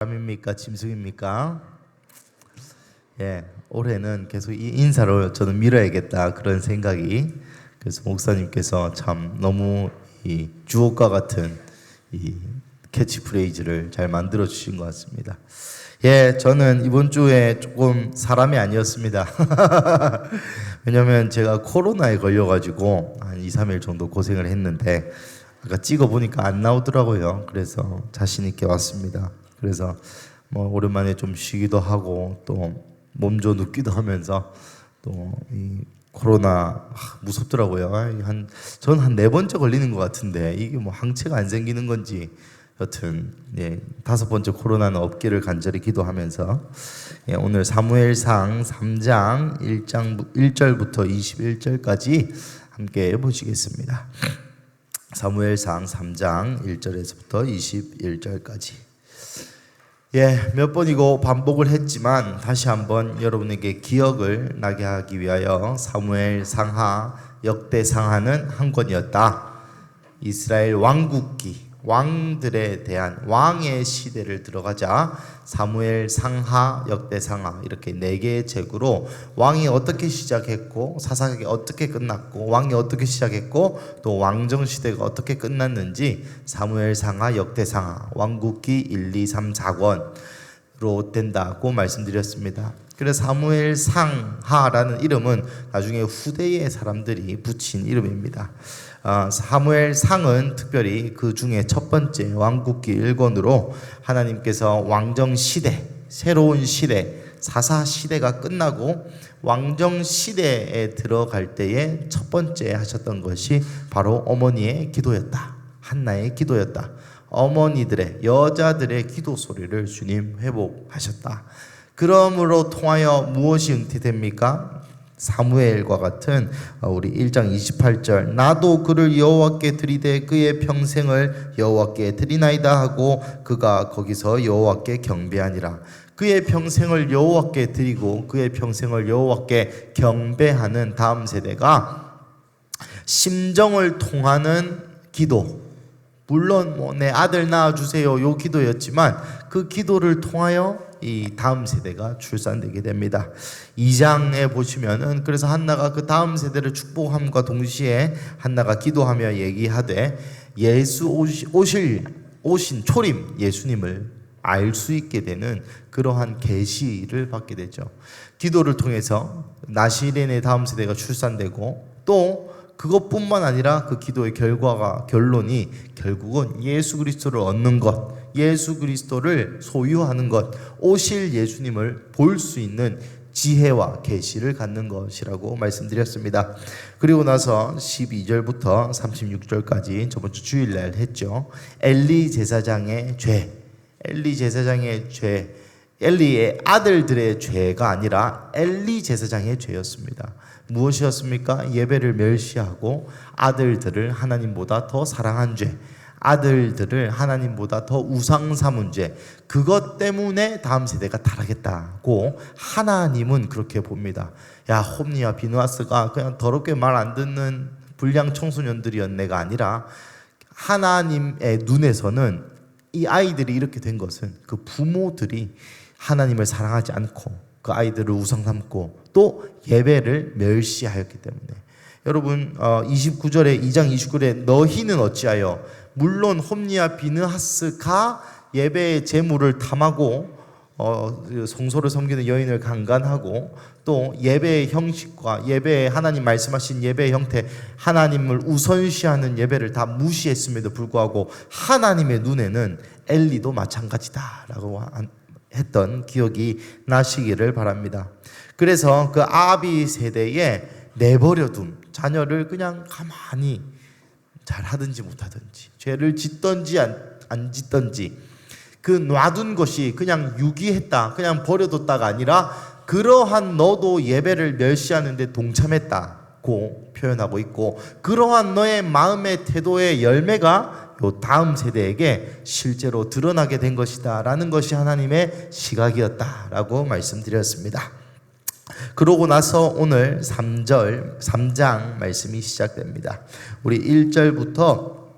사람입니까? 짐승입니까? 예, 올해는 계속 이 인사로 저는 밀어야겠다 그런 생각이. 그래서 목사님께서 참 너무 이 주옥과 같은 이 캐치프레이즈를 잘 만들어 주신 것 같습니다. 예, 저는 이번 주에 조금 사람이 아니었습니다. 왜냐면 제가 코로나에 걸려가지고 한 2, 3일 정도 고생을 했는데 아까 찍어보니까 안 나오더라고요. 그래서 자신 있게 왔습니다. 그래서 뭐 오랜만에 좀 쉬기도 하고 또 몸져 눕기도 하면서 또 이 코로나 무섭더라고요. 전 한 4번째 걸리는 것 같은데 이게 뭐 항체가 안 생기는 건지 여튼 5번째 코로나는 없기를 간절히 기도하면서 오늘 사무엘상 3장 1절부터 21절까지 함께 보시겠습니다. 사무엘상 3장 1절에서부터 21절까지. 몇 번이고 반복을 했지만 다시 한번 여러분에게 기억을 나게 하기 위하여 사무엘상하, 역대상하는 한 권이었다. 이스라엘 왕국기, 왕들에 대한 왕의 시대를 들어가자 사무엘상하, 역대상하 이렇게 4개의 책으로 왕이 어떻게 시작했고 사사기 어떻게 끝났고 왕이 어떻게 시작했고 또 왕정 시대가 어떻게 끝났는지 사무엘상하, 역대상하, 왕국기 1, 2, 3, 4권으로 된다고 말씀드렸습니다. 그래서 사무엘상하라는 이름은 나중에 후대의 사람들이 붙인 이름입니다. 사무엘상은 특별히 그 중에 첫 번째 왕국기 1권으로 하나님께서 왕정 시대, 새로운 시대, 사사 시대가 끝나고 왕정 시대에 들어갈 때에 첫 번째 하셨던 것이 바로 어머니의 기도였다. 한나의 기도였다. 어머니들의, 여자들의 기도 소리를 주님 회복하셨다. 그러므로 통하여 무엇이 응태됩니까? 사무엘과 같은 우리 1장 28절 나도 그를 여호와께 드리되 그의 평생을 여호와께 드리나이다 하고 그가 거기서 여호와께 경배하니라. 그의 평생을 여호와께 드리고 그의 평생을 여호와께 경배하는 다음 세대가 심정을 통하는 기도, 물론 내 아들 낳아주세요 요 기도였지만 그 기도를 통하여 이 다음 세대가 출산되게 됩니다. 2장에 보시면은 그래서 한나가 그 다음 세대를 축복함과 동시에 한나가 기도하며 얘기하되 예수 오신 초림 예수님을 알 수 있게 되는 그러한 계시를 받게 되죠. 기도를 통해서 나시렌의 다음 세대가 출산되고 또 그것뿐만 아니라 그 기도의 결론이 결국은 예수 그리스도를 얻는 것, 예수 그리스도를 소유하는 것, 오실 예수님을 볼 수 있는 지혜와 계시를 갖는 것이라고 말씀드렸습니다. 그리고 나서 12절부터 36절까지 저번 주 주일날 했죠. 엘리 제사장의 죄, 엘리의 아들들의 죄가 아니라 엘리 제사장의 죄였습니다. 무엇이었습니까? 예배를 멸시하고 아들들을 하나님보다 더 사랑한 죄, 아들들을 하나님보다 더 우상 삼은 죄, 그것 때문에 다음 세대가 타락했다고 하나님은 그렇게 봅니다. 야, 홈니와 비누아스가 그냥 더럽게 말 안 듣는 불량 청소년들이었네가 아니라 하나님의 눈에서는 이 아이들이 이렇게 된 것은 그 부모들이 하나님을 사랑하지 않고 그 아이들을 우상 삼고 또 예배를 멸시하였기 때문에. 여러분 29절에 2장 29절에 너희는 어찌하여 물론 홈니와 비느하스가 예배의 제물을 탐하고 성소를 섬기는 여인을 강간하고 또 예배의 형식과 예배의 하나님 말씀하신 예배의 형태 하나님을 우선시하는 예배를 다 무시했음에도 불구하고 하나님의 눈에는 엘리도 마찬가지다라고 했던 기억이 나시기를 바랍니다. 그래서 그 아비 세대에 내버려둔 자녀를 그냥 가만히 잘하든지 못하든지 죄를 짓든지 안 짓든지 그 놔둔 것이 그냥 유기했다, 그냥 버려뒀다가 아니라 그러한 너도 예배를 멸시하는데 동참했다고 표현하고 있고 그러한 너의 마음의 태도의 열매가 요 다음 세대에게 실제로 드러나게 된 것이다 라는 것이 하나님의 시각이었다라고 말씀드렸습니다. 그러고 나서 오늘 3장 말씀이 시작됩니다. 우리 1절부터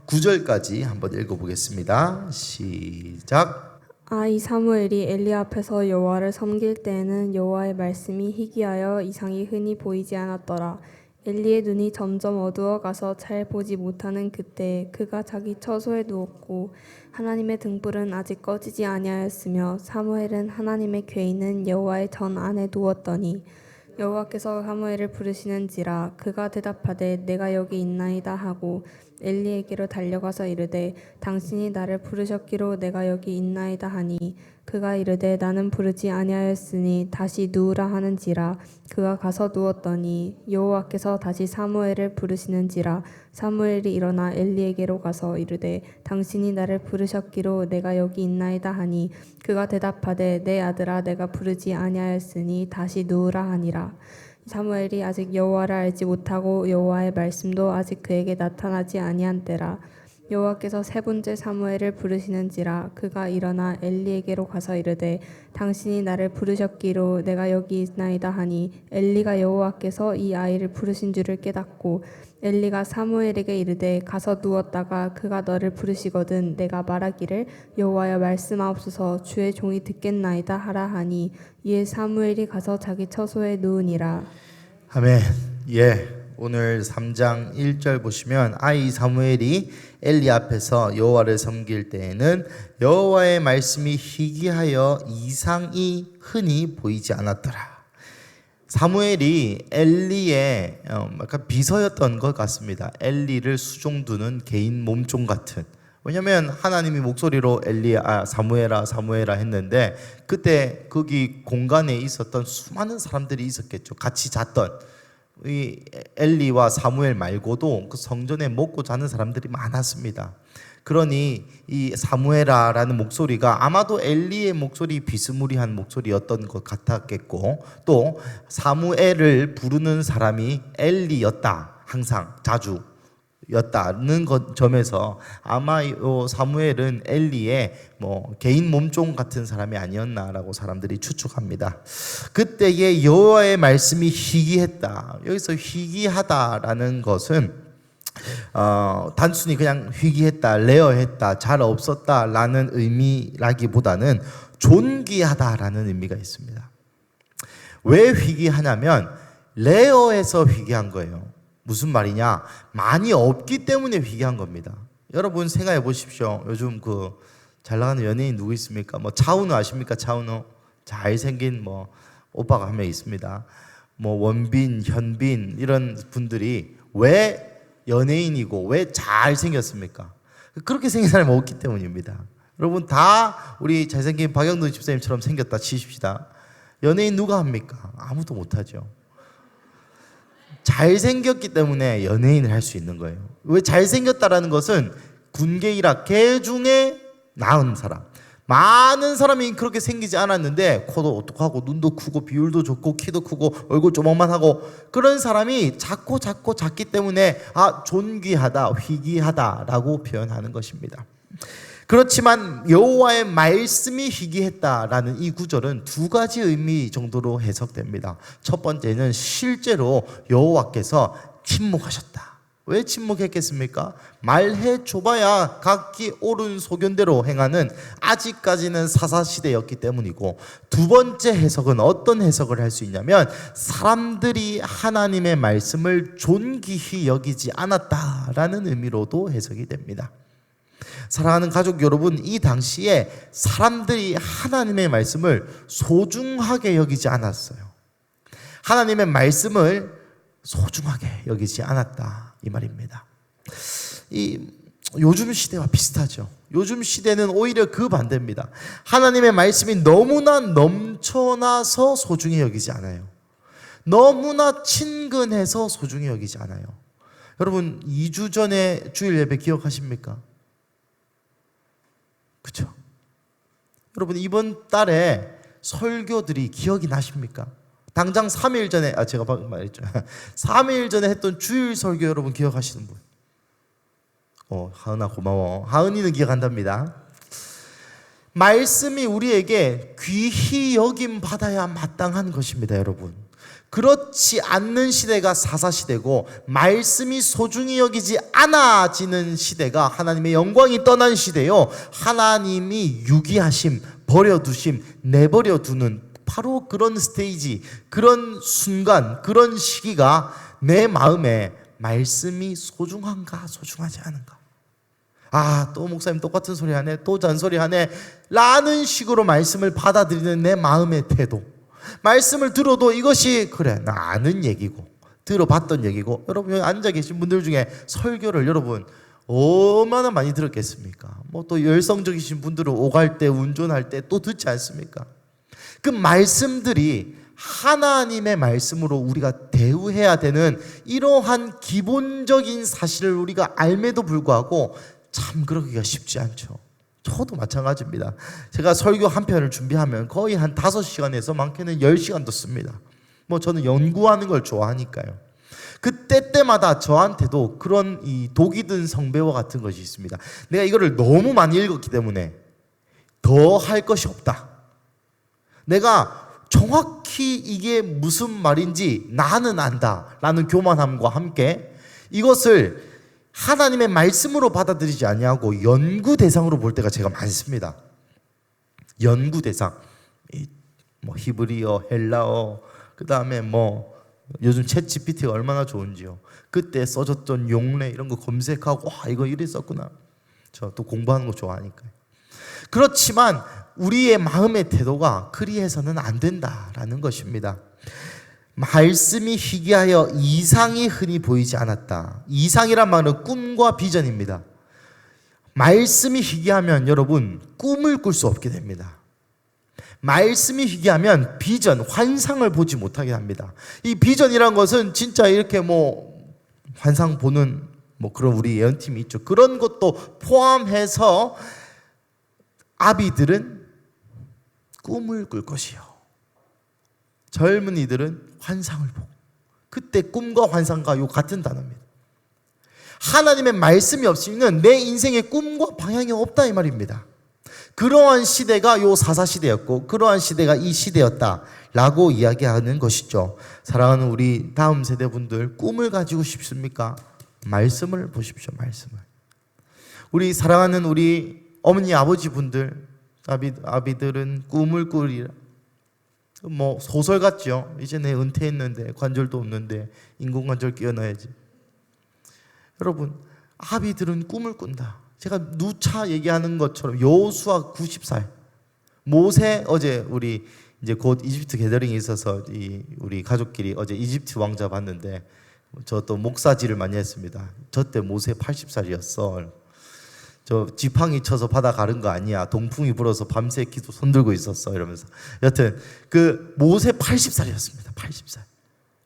9절까지 한번 읽어보겠습니다. 시작. 이 사무엘이 엘리 앞에서 여호와를 섬길 때에는 여호와의 말씀이 희귀하여 이상이 흔히 보이지 않았더라. 엘리의 눈이 점점 어두워 가서 잘 보지 못하는 그때에 그가 자기 처소에 누웠고 하나님의 등불은 아직 꺼지지 아니하였으며 사무엘은 하나님의 궤 있는 여호와의 전 안에 누웠더니 여호와께서 사무엘을 부르시는지라 그가 대답하되 내가 여기 있나이다 하고 엘리에게로 달려가서 이르되 당신이 나를 부르셨기로 내가 여기 있나이다 하니 그가 이르되 나는 부르지 아니하였으니 다시 누우라 하는지라 그가 가서 누웠더니 여호와께서 다시 사무엘을 부르시는지라 사무엘이 일어나 엘리에게로 가서 이르되 당신이 나를 부르셨기로 내가 여기 있나이다 하니 그가 대답하되 내 아들아 내가 부르지 아니하였으니 다시 누우라 하니라. 사무엘이 아직 여호와를 알지 못하고 여호와의 말씀도 아직 그에게 나타나지 아니한 때라. 여호와께서 세 번째 사무엘을 부르시는지라 그가 일어나 엘리에게로 가서 이르되 당신이 나를 부르셨기로 내가 여기 있나이다 하니 엘리가 여호와께서 이 아이를 부르신 줄을 깨닫고 엘리가 사무엘에게 이르되 가서 누웠다가 그가 너를 부르시거든 내가 말하기를 여호와여 말씀하옵소서 주의 종이 듣겠나이다 하라 하니 이에 사무엘이 가서 자기 처소에 누우니라. 아멘. 오늘 3장 1절 보시면 이 사무엘이 엘리 앞에서 여호와를 섬길 때에는 여호와의 말씀이 희귀하여 이상이 흔히 보이지 않았더라. 사무엘이 엘리의 약간 비서였던 것 같습니다. 엘리를 수종두는 개인 몸종 같은. 왜냐하면 하나님이 목소리로 사무엘아 사무엘아 했는데 그때 거기 공간에 있었던 수많은 사람들이 있었겠죠. 같이 잤던 이 엘리와 사무엘 말고도 그 성전에 먹고 자는 사람들이 많았습니다. 그러니 이 사무엘아라는 목소리가 아마도 엘리의 목소리 비스무리한 목소리였던 것 같았겠고 또 사무엘을 부르는 사람이 엘리였다. 항상 자주 였다는 점에서 아마 이 사무엘은 엘리의 개인 몸종 같은 사람이 아니었나라고 사람들이 추측합니다. 그때의 여호와의 말씀이 희귀했다. 여기서 희귀하다라는 것은 단순히 그냥 희귀했다, 레어했다, 잘 없었다라는 의미라기보다는 존귀하다라는 의미가 있습니다. 왜 희귀하냐면 레어에서 희귀한 거예요. 무슨 말이냐? 많이 없기 때문에 희귀한 겁니다. 여러분 생각해 보십시오. 요즘 잘 나가는 연예인 누구 있습니까? 차은우 아십니까? 차은우 잘생긴 오빠가 한 명 있습니다. 원빈, 현빈 이런 분들이 왜 연예인이고 왜 잘생겼습니까? 그렇게 생긴 사람이 없기 때문입니다. 여러분 다 우리 잘생긴 박영돈 집사님처럼 생겼다 치십시다. 연예인 누가 합니까? 아무도 못하죠. 잘생겼기 때문에 연예인을 할 수 있는 거예요. 왜 잘생겼다라는 것은 군계이라 개 중에 나은 사람. 많은 사람이 그렇게 생기지 않았는데 코도 오똑하고 눈도 크고 비율도 좋고 키도 크고 얼굴 조망만하고 그런 사람이 작기 때문에 존귀하다, 희귀하다라고 표현하는 것입니다. 그렇지만 여호와의 말씀이 희귀했다라는 이 구절은 두 가지 의미 정도로 해석됩니다. 첫 번째는 실제로 여호와께서 침묵하셨다. 왜 침묵했겠습니까? 말해 줘봐야 각기 옳은 소견대로 행하는 아직까지는 사사시대였기 때문이고, 두 번째 해석은 어떤 해석을 할 수 있냐면 사람들이 하나님의 말씀을 존귀히 여기지 않았다라는 의미로도 해석이 됩니다. 사랑하는 가족 여러분, 이 당시에 사람들이 하나님의 말씀을 소중하게 여기지 않았어요. 하나님의 말씀을 소중하게 여기지 않았다 이 말입니다. 요즘 시대와 비슷하죠. 요즘 시대는 오히려 그 반대입니다. 하나님의 말씀이 너무나 넘쳐나서 소중히 여기지 않아요. 너무나 친근해서 소중히 여기지 않아요. 여러분 2주 전에 주일 예배 기억하십니까? 그렇죠? 여러분 이번 달에 설교들이 기억이 나십니까? 당장 3일 전에 제가 말했죠. 3일 전에 했던 주일 설교 여러분 기억하시는 분? 하은아 고마워. 하은이는 기억한답니다. 말씀이 우리에게 귀히 여김 받아야 마땅한 것입니다, 여러분. 그렇지 않는 시대가 사사시대고, 말씀이 소중히 여기지 않아지는 시대가 하나님의 영광이 떠난 시대요, 하나님이 유기하심, 버려두심, 내버려두는 바로 그런 스테이지, 그런 순간, 그런 시기가 내 마음에 말씀이 소중한가 소중하지 않은가, 또 목사님 똑같은 소리 하네, 또 잔소리 하네 라는 식으로 말씀을 받아들이는 내 마음의 태도, 말씀을 들어도 이것이 그래 나 아는 얘기고 들어봤던 얘기고, 여러분 여기 앉아 계신 분들 중에 설교를 여러분 얼마나 많이 들었겠습니까? 뭐 또 열성적이신 분들은 오갈 때 운전할 때 또 듣지 않습니까? 그 말씀들이 하나님의 말씀으로 우리가 대우해야 되는 이러한 기본적인 사실을 우리가 알매도 불구하고 참 그러기가 쉽지 않죠. 저도 마찬가지입니다. 제가 설교 한 편을 준비하면 거의 한 5시간에서 많게는 10시간도 씁니다. 뭐 저는 연구하는 걸 좋아하니까요. 그 때때마다 저한테도 그런 이 독이 든 성배와 같은 것이 있습니다. 내가 이거를 너무 많이 읽었기 때문에 더 할 것이 없다. 내가 정확히 이게 무슨 말인지 나는 안다 라는 교만함과 함께 이것을 하나님의 말씀으로 받아들이지 아니하고 연구 대상으로 볼 때가 제가 많습니다. 연구 대상, 뭐 히브리어, 헬라어, 그 다음에 뭐 요즘 챗 GPT가 얼마나 좋은지요. 그때 써졌던 용례 이런 거 검색하고 이거 이래 썼구나. 저 또 공부하는 거 좋아하니까요. 그렇지만 우리의 마음의 태도가 그리해서는 안 된다라는 것입니다. 말씀이 희귀하여 이상이 흔히 보이지 않았다. 이상이란 말은 꿈과 비전입니다. 말씀이 희귀하면 여러분 꿈을 꿀 수 없게 됩니다. 말씀이 희귀하면 비전, 환상을 보지 못하게 합니다. 이 비전이란 것은 진짜 이렇게 뭐 환상 보는 뭐 그런 우리 예언팀이 있죠. 그런 것도 포함해서 아비들은 꿈을 꿀 것이요, 젊은이들은 환상을 보고, 그때 꿈과 환상과 요 같은 단어입니다. 하나님의 말씀이 없으면 내 인생의 꿈과 방향이 없다 이 말입니다. 그러한 시대가 요 사사시대였고 그러한 시대가 이 시대였다라고 이야기하는 것이죠. 사랑하는 우리 다음 세대분들, 꿈을 가지고 싶습니까? 말씀을 보십시오. 말씀을. 우리 사랑하는 우리 어머니 아버지 분들, 아비들은 꿈을 꾸리라. 뭐 소설 같죠. 이제 내 은퇴했는데 관절도 없는데 인공관절 끼워 넣어야지. 여러분, 아비들은 꿈을 꾼다. 제가 누차 얘기하는 것처럼 여호수아 90살, 모세, 어제 우리 이제 곧 이집트 게더링이 있어서 우리 가족끼리 어제 이집트 왕자 봤는데 저 또 목사질을 많이 했습니다. 저 때 모세 80살이었어. 저 지팡이 쳐서 바다 가른 거 아니야. 동풍이 불어서 밤새 기도 손들고 있었어. 이러면서. 여튼 그 모세 80살이었습니다. 80살.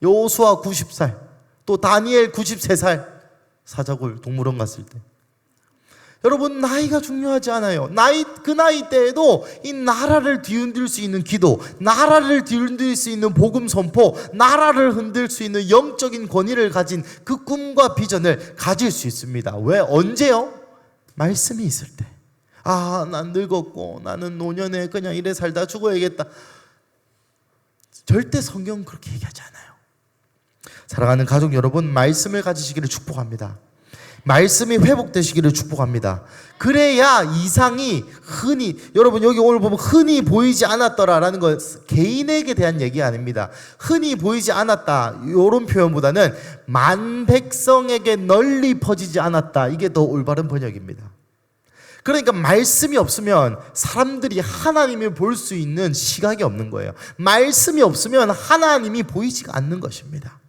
여호수아 90살. 또 다니엘 93살. 사자골 동물원 갔을 때. 여러분, 나이가 중요하지 않아요. 그 나이 때에도 이 나라를 뒤흔들 수 있는 기도, 나라를 뒤흔들 수 있는 복음 선포, 나라를 흔들 수 있는 영적인 권위를 가진 그 꿈과 비전을 가질 수 있습니다. 왜? 언제요? 말씀이 있을 때. 난 늙었고 나는 노년에 그냥 이래 살다 죽어야겠다. 절대 성경은 그렇게 얘기하지 않아요. 사랑하는 가족 여러분, 말씀을 가지시기를 축복합니다. 말씀이 회복되시기를 축복합니다. 그래야 이상이 흔히, 여러분 여기 오늘 보면 흔히 보이지 않았더라라는 건 개인에게 대한 얘기 아닙니다. 흔히 보이지 않았다 이런 표현보다는 만백성에게 널리 퍼지지 않았다, 이게 더 올바른 번역입니다. 그러니까 말씀이 없으면 사람들이 하나님을 볼 수 있는 시각이 없는 거예요. 말씀이 없으면 하나님이 보이지가 않는 것입니다.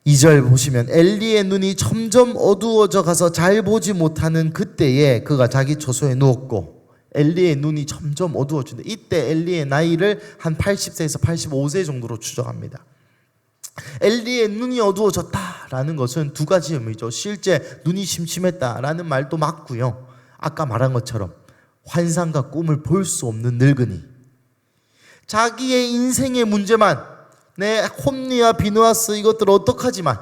2절 보시면 엘리의 눈이 점점 어두워져 가서 잘 보지 못하는 그때에 그가 자기 처소에 누웠고, 엘리의 눈이 점점 어두워진다. 이때 엘리의 나이를 한 80세에서 85세 정도로 추정합니다. 엘리의 눈이 어두워졌다라는 것은 두 가지 의미죠. 실제 눈이 심심했다라는 말도 맞고요. 아까 말한 것처럼 환상과 꿈을 볼 수 없는 늙은이, 자기의 인생의 문제만, 내 홈리와 비누아스 이것들 어떡하지만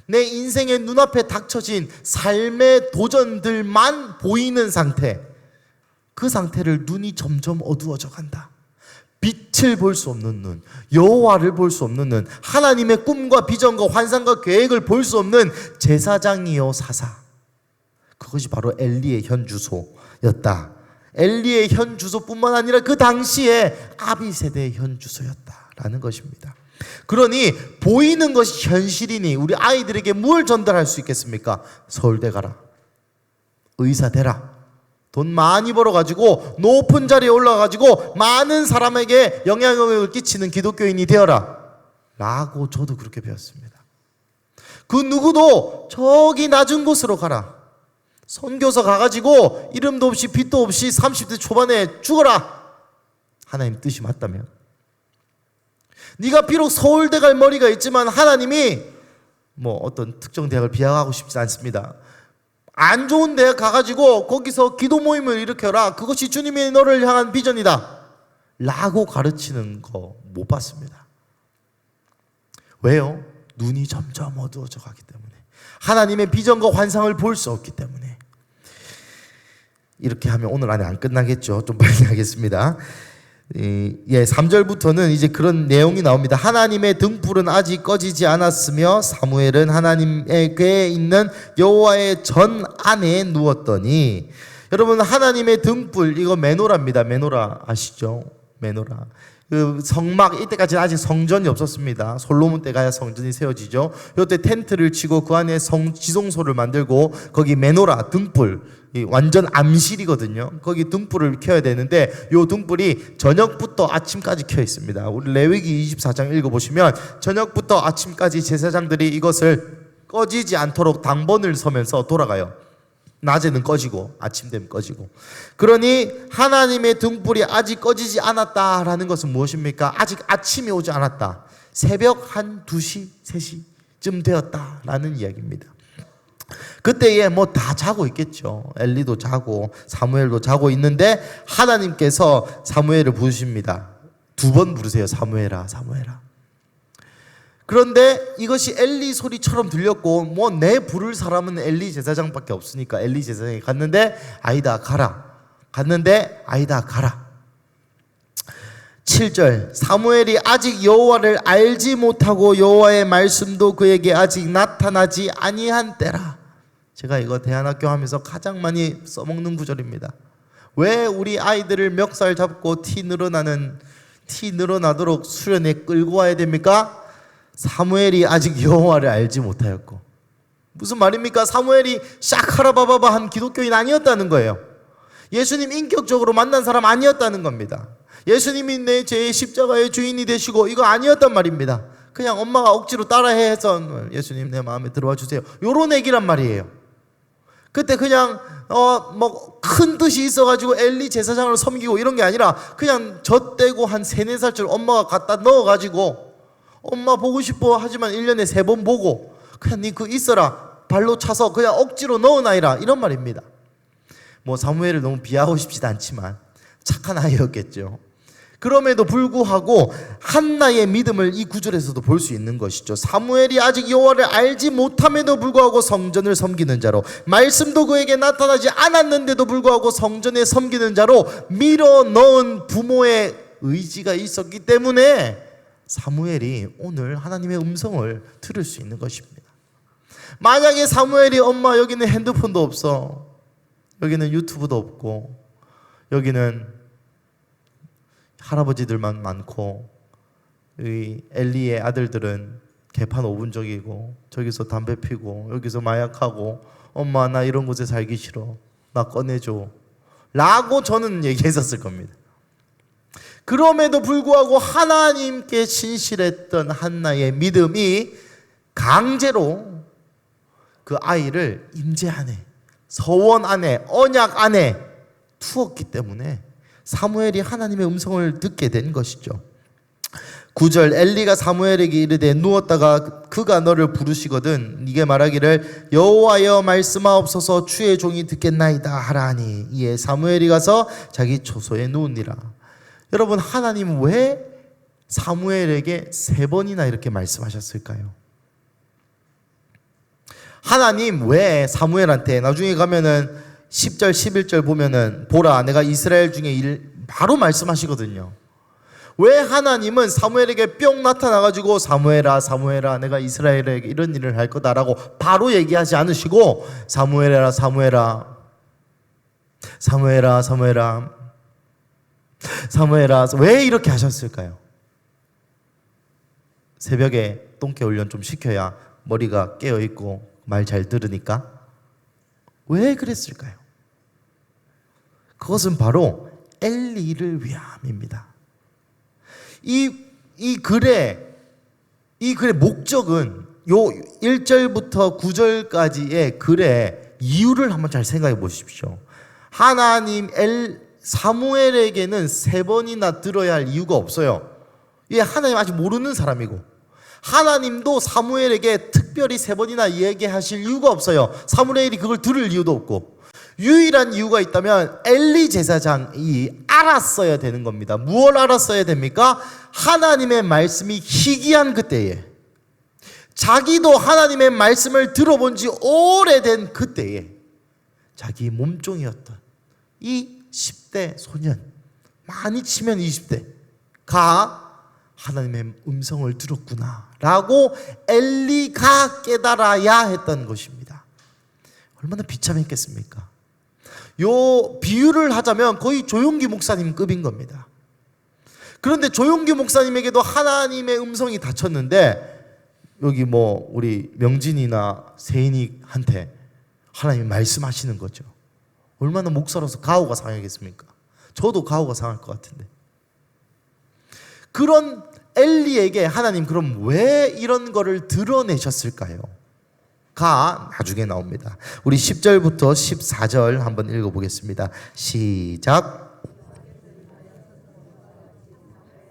내 인생의 눈앞에 닥쳐진 삶의 도전들만 보이는 상태, 그 상태를 눈이 점점 어두워져 간다. 빛의 빛을 볼 수 없는 눈, 여호와를 볼 수 없는 눈, 하나님의 꿈과 비전과 환상과 계획을 볼 수 없는 제사장이요 사사. 그것이 바로 엘리의 현 주소였다. 엘리의 현 주소뿐만 아니라 그 당시에 아비세대의 현 주소였다라는 것입니다. 그러니 보이는 것이 현실이니 우리 아이들에게 뭘 전달할 수 있겠습니까? 서울대 가라, 의사 되라, 돈 많이 벌어가지고 높은 자리에 올라가가지고 많은 사람에게 영향력을 끼치는 기독교인이 되어라 라고 저도 그렇게 배웠습니다. 그 누구도 저기 낮은 곳으로 가라, 선교사 가가지고 이름도 없이 빚도 없이 30대 초반에 죽어라, 하나님 뜻이 맞다면. 네가 비록 서울대 갈 머리가 있지만 하나님이 뭐 어떤 특정 대학을 비하하고 싶지 않습니다. 안 좋은 대학 가가지고 거기서 기도 모임을 일으켜라, 그것이 주님이 너를 향한 비전이다 라고 가르치는 거 못 봤습니다. 왜요? 눈이 점점 어두워져 가기 때문에, 하나님의 비전과 환상을 볼 수 없기 때문에. 이렇게 하면 오늘 안에 안 끝나겠죠. 좀 빨리 하겠습니다. 3절부터는 이제 그런 내용이 나옵니다. 하나님의 등불은 아직 꺼지지 않았으며 사무엘은 하나님의 궤에 있는 여호와의 전 안에 누웠더니. 여러분, 하나님의 등불, 이거 메노라입니다. 메노라 아시죠? 메노라. 그 성막, 이때까지는 아직 성전이 없었습니다. 솔로몬 때 가야 성전이 세워지죠. 이때 텐트를 치고 그 안에 지성소를 만들고 거기 메노라, 등불, 완전 암실이거든요. 거기 등불을 켜야 되는데 이 등불이 저녁부터 아침까지 켜 있습니다. 우리 레위기 24장 읽어보시면 저녁부터 아침까지 제사장들이 이것을 꺼지지 않도록 당번을 서면서 돌아가요. 낮에는 꺼지고 아침 되면 꺼지고. 그러니 하나님의 등불이 아직 꺼지지 않았다라는 것은 무엇입니까? 아직 아침이 오지 않았다. 새벽 한 2시, 3시쯤 되었다라는 이야기입니다. 그때에 뭐 다 자고 있겠죠. 엘리도 자고 사무엘도 자고 있는데 하나님께서 사무엘을 부르십니다. 2번 부르세요. 사무엘아, 사무엘아. 그런데 이것이 엘리 소리처럼 들렸고 뭐 내 부를 사람은 엘리 제사장밖에 없으니까 엘리 제사장이 갔는데 아니다 가라, 갔는데 아니다 가라. 7절, 사무엘이 아직 여호와를 알지 못하고 여호와의 말씀도 그에게 아직 나타나지 아니한 때라. 제가 이거 대안학교 하면서 가장 많이 써먹는 구절입니다. 왜 우리 아이들을 멱살 잡고 티 늘어나도록 수련회 끌고 와야 됩니까? 사무엘이 아직 여호와를 알지 못하였고. 무슨 말입니까? 사무엘이 샤카라바바바 한 기독교인 아니었다는 거예요. 예수님 인격적으로 만난 사람 아니었다는 겁니다. 예수님이 내 죄의 십자가의 주인이 되시고 이거 아니었단 말입니다. 그냥 엄마가 억지로 따라해 해서 예수님 내 마음에 들어와 주세요, 요런 얘기란 말이에요. 그때 그냥 뭐 큰 뜻이 있어가지고 엘리 제사장을 섬기고 이런 게 아니라 그냥 젖대고 한 3-4살쯤 엄마가 갖다 넣어가지고 엄마 보고 싶어 하지만 1년에 3번 보고 그냥 니 그 있어라 발로 차서 그냥 억지로 넣어놔이라, 이런 말입니다. 뭐 사무엘을 너무 비하하고 싶지도 않지만 착한 아이였겠죠. 그럼에도 불구하고 한나의 믿음을 이 구절에서도 볼 수 있는 것이죠. 사무엘이 아직 여호와를 알지 못함에도 불구하고 성전을 섬기는 자로, 말씀도 그에게 나타나지 않았는데도 불구하고 성전에 섬기는 자로 밀어 넣은 부모의 의지가 있었기 때문에 사무엘이 오늘 하나님의 음성을 들을 수 있는 것입니다. 만약에 사무엘이 엄마 여기는 핸드폰도 없어, 여기는 유튜브도 없고, 여기는 할아버지들만 많고, 이 엘리의 아들들은 개판 5분적이고 저기서 담배 피고 여기서 마약하고, 엄마 나 이런 곳에 살기 싫어, 나 꺼내줘 라고 저는 얘기했었을 겁니다. 그럼에도 불구하고 하나님께 신실했던 한나의 믿음이 강제로 그 아이를 임재 안에, 서원 안에, 언약 안에 두었기 때문에 사무엘이 하나님의 음성을 듣게 된 것이죠. 9절, 엘리가 사무엘에게 이르되 누웠다가 그가 너를 부르시거든 네게 말하기를 여호와여 말씀하옵소서 주의 종이 듣겠나이다 하라니 이에 사무엘이 가서 자기 초소에 누우니라. 여러분, 하나님 왜 사무엘에게 3번이나 이렇게 말씀하셨을까요? 하나님 왜 사무엘한테 나중에 가면은 10절 11절 보면은 보라 내가 이스라엘 중에 바로 말씀하시거든요. 왜 하나님은 사무엘에게 뿅 나타나가지고 사무엘아 사무엘아 내가 이스라엘에게 이런 일을 할 거다라고 바로 얘기하지 않으시고 사무엘아 사무엘아 사무엘아 사무엘아 사무엘아 왜 이렇게 하셨을까요? 새벽에 똥개 훈련 좀 시켜야 머리가 깨어있고 말 잘 들으니까 왜 그랬을까요? 그것은 바로 엘리를 위함입니다. 이 글의 목적은 요 1절부터 9절까지의 글의 이유를 한번 잘 생각해 보십시오. 하나님 사무엘에게는 3번이나 들어야 할 이유가 없어요. 얘 하나님 아직 모르는 사람이고 하나님도 사무엘에게 특별히 3번이나 얘기하실 이유가 없어요. 사무엘이 그걸 들을 이유도 없고 유일한 이유가 있다면 엘리 제사장이 알았어야 되는 겁니다. 무엇을 알았어야 됩니까? 하나님의 말씀이 희귀한 그때에 자기도 하나님의 말씀을 들어본 지 오래된 그때에 자기 몸종이었던 이 10대 소년, 많이 치면 20대가 하나님의 음성을 들었구나 라고 엘리가 깨달아야 했던 것입니다. 얼마나 비참했겠습니까? 요 비유를 하자면 거의 조용기 목사님급인 겁니다. 그런데 조용기 목사님에게도 하나님의 음성이 닫혔는데 여기 뭐 우리 명진이나 세인이한테 하나님이 말씀하시는 거죠. 얼마나 목사로서 가오가 상하겠습니까? 저도 가오가 상할 것 같은데. 그런 엘리에게 하나님 그럼 왜 이런 거를 드러내셨을까요? 가 나중에 나옵니다. 우리 10절부터 14절 한번 읽어보겠습니다. 시작.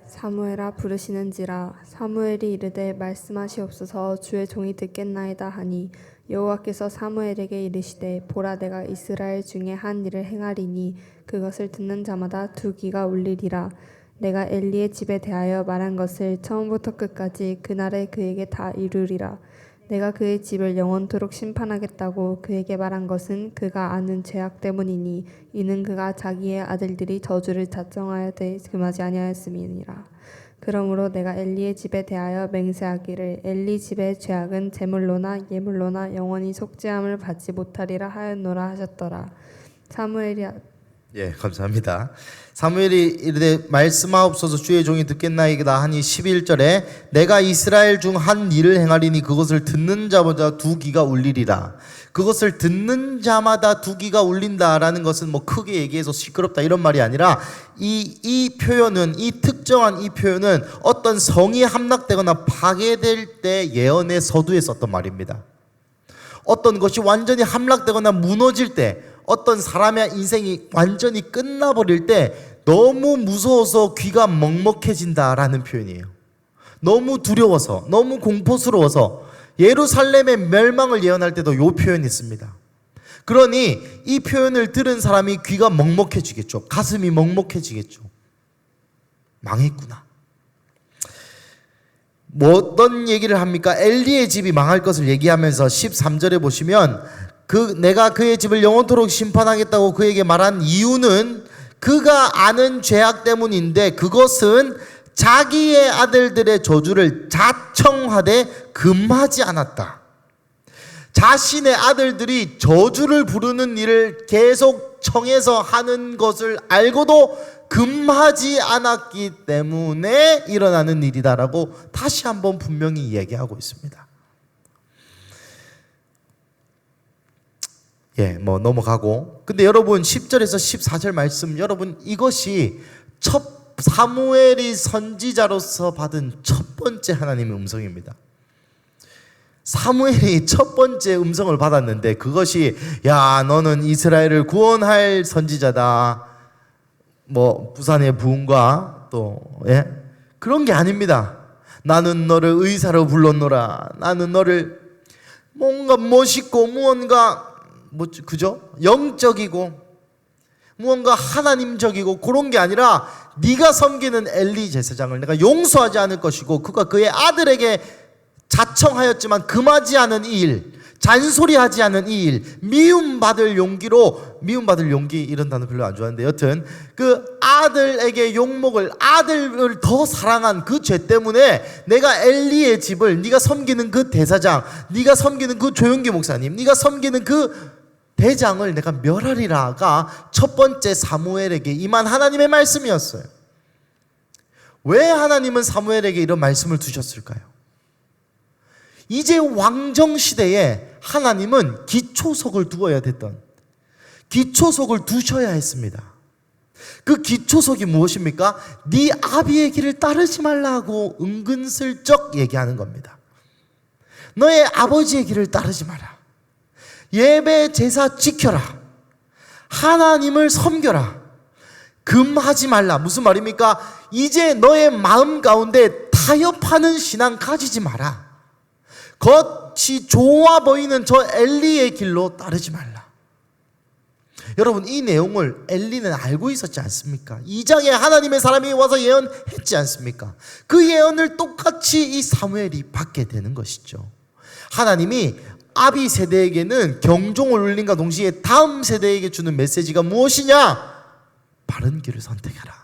사무엘아 부르시는지라 사무엘이 이르되 말씀하시옵소서 주의 종이 듣겠나이다 하니 여호와께서 사무엘에게 이르시되 보라 내가 이스라엘 중에 한 일을 행하리니 그것을 듣는 자마다 두 귀가 울리리라. 내가 엘리의 집에 대하여 말한 것을 처음부터 끝까지 그날에 그에게 다 이루리라. 내가 그의 집을 영원토록 심판하겠다고 그에게 말한 것은 그가 아는 죄악 때문이니 이는 그가 자기의 아들들이 저주를 자청하여되 금하지 아니하였음이니라. 그러므로 내가 엘리의 집에 대하여 맹세하기를 엘리 집의 죄악은 제물로나 예물로나 영원히 속죄함을 받지 못하리라 하였노라 하셨더라. 사무엘이 예, 감사합니다. 사무엘이 이르되 말씀하옵소서 주의 종이 듣겠나이다 하니 11절에 내가 이스라엘 중 한 일을 행하리니 그것을 듣는 자마다 두 귀가 울리리라. 그것을 듣는 자마다 두 귀가 울린다라는 것은 뭐 크게 얘기해서 시끄럽다 이런 말이 아니라 이 표현은 이 특정한 이 표현은 어떤 성이 함락되거나 파괴될 때 예언의 서두에 썼던 말입니다. 어떤 것이 완전히 함락되거나 무너질 때 어떤 사람의 인생이 완전히 끝나버릴 때 너무 무서워서 귀가 먹먹해진다라는 표현이에요. 너무 두려워서 너무 공포스러워서 예루살렘의 멸망을 예언할 때도 이 표현이 있습니다. 그러니 이 표현을 들은 사람이 귀가 먹먹해지겠죠. 가슴이 먹먹해지겠죠. 망했구나. 뭐 어떤 얘기를 합니까? 엘리의 집이 망할 것을 얘기하면서 13절에 보시면 내가 그의 집을 영원토록 심판하겠다고 그에게 말한 이유는 그가 아는 죄악 때문인데 그것은 자기의 아들들의 저주를 자청하되 금하지 않았다. 자신의 아들들이 저주를 부르는 일을 계속 청해서 하는 것을 알고도 금하지 않았기 때문에 일어나는 일이다라고 다시 한번 분명히 이야기하고 있습니다. 예, 뭐 넘어가고. 근데 여러분 10절에서 14절 말씀 여러분 이것이 사무엘이 선지자로서 받은 첫 번째 하나님의 음성입니다. 사무엘이 첫 번째 음성을 받았는데 그것이 야 너는 이스라엘을 구원할 선지자다. 뭐 부산의 부흥과 또 예? 그런 게 아닙니다. 나는 너를 의사로 불렀노라. 나는 너를 뭔가 멋있고 무언가 그죠? 영적이고 무언가 하나님적이고 그런 게 아니라 네가 섬기는 엘리 제사장을 내가 용서하지 않을 것이고 그가 그의 아들에게 자청하였지만 금하지 않은 이 일, 잔소리하지 않는 이 일, 미움받을 용기 이런 단어 별로 안 좋아하는데 여튼 그 아들에게 욕먹을 아들을 더 사랑한 그 죄 때문에 내가 엘리의 집을 네가 섬기는 그 대사장, 네가 섬기는 그 조용기 목사님, 네가 섬기는 그 대장을 내가 멸하리라가 첫 번째 사무엘에게 임한 하나님의 말씀이었어요. 왜 하나님은 사무엘에게 이런 말씀을 두셨을까요? 이제 왕정 시대에 하나님은 기초석을 두어야 됐던, 기초석을 두셔야 했습니다. 그 기초석이 무엇입니까? 네 아비의 길을 따르지 말라고 은근슬쩍 얘기하는 겁니다. 너의 아버지의 길을 따르지 마라. 예배 제사 지켜라. 하나님을 섬겨라. 금하지 말라. 무슨 말입니까? 이제 너의 마음 가운데 타협하는 신앙 가지지 마라. 겉이 좋아 보이는 저 엘리의 길로 따르지 말라. 여러분, 이 내용을 엘리는 알고 있었지 않습니까? 2장에 하나님의 사람이 와서 예언했지 않습니까? 그 예언을 똑같이 이 사무엘이 받게 되는 것이죠. 하나님이 아비 세대에게는 경종을 울린과 동시에 다음 세대에게 주는 메시지가 무엇이냐? 바른 길을 선택해라.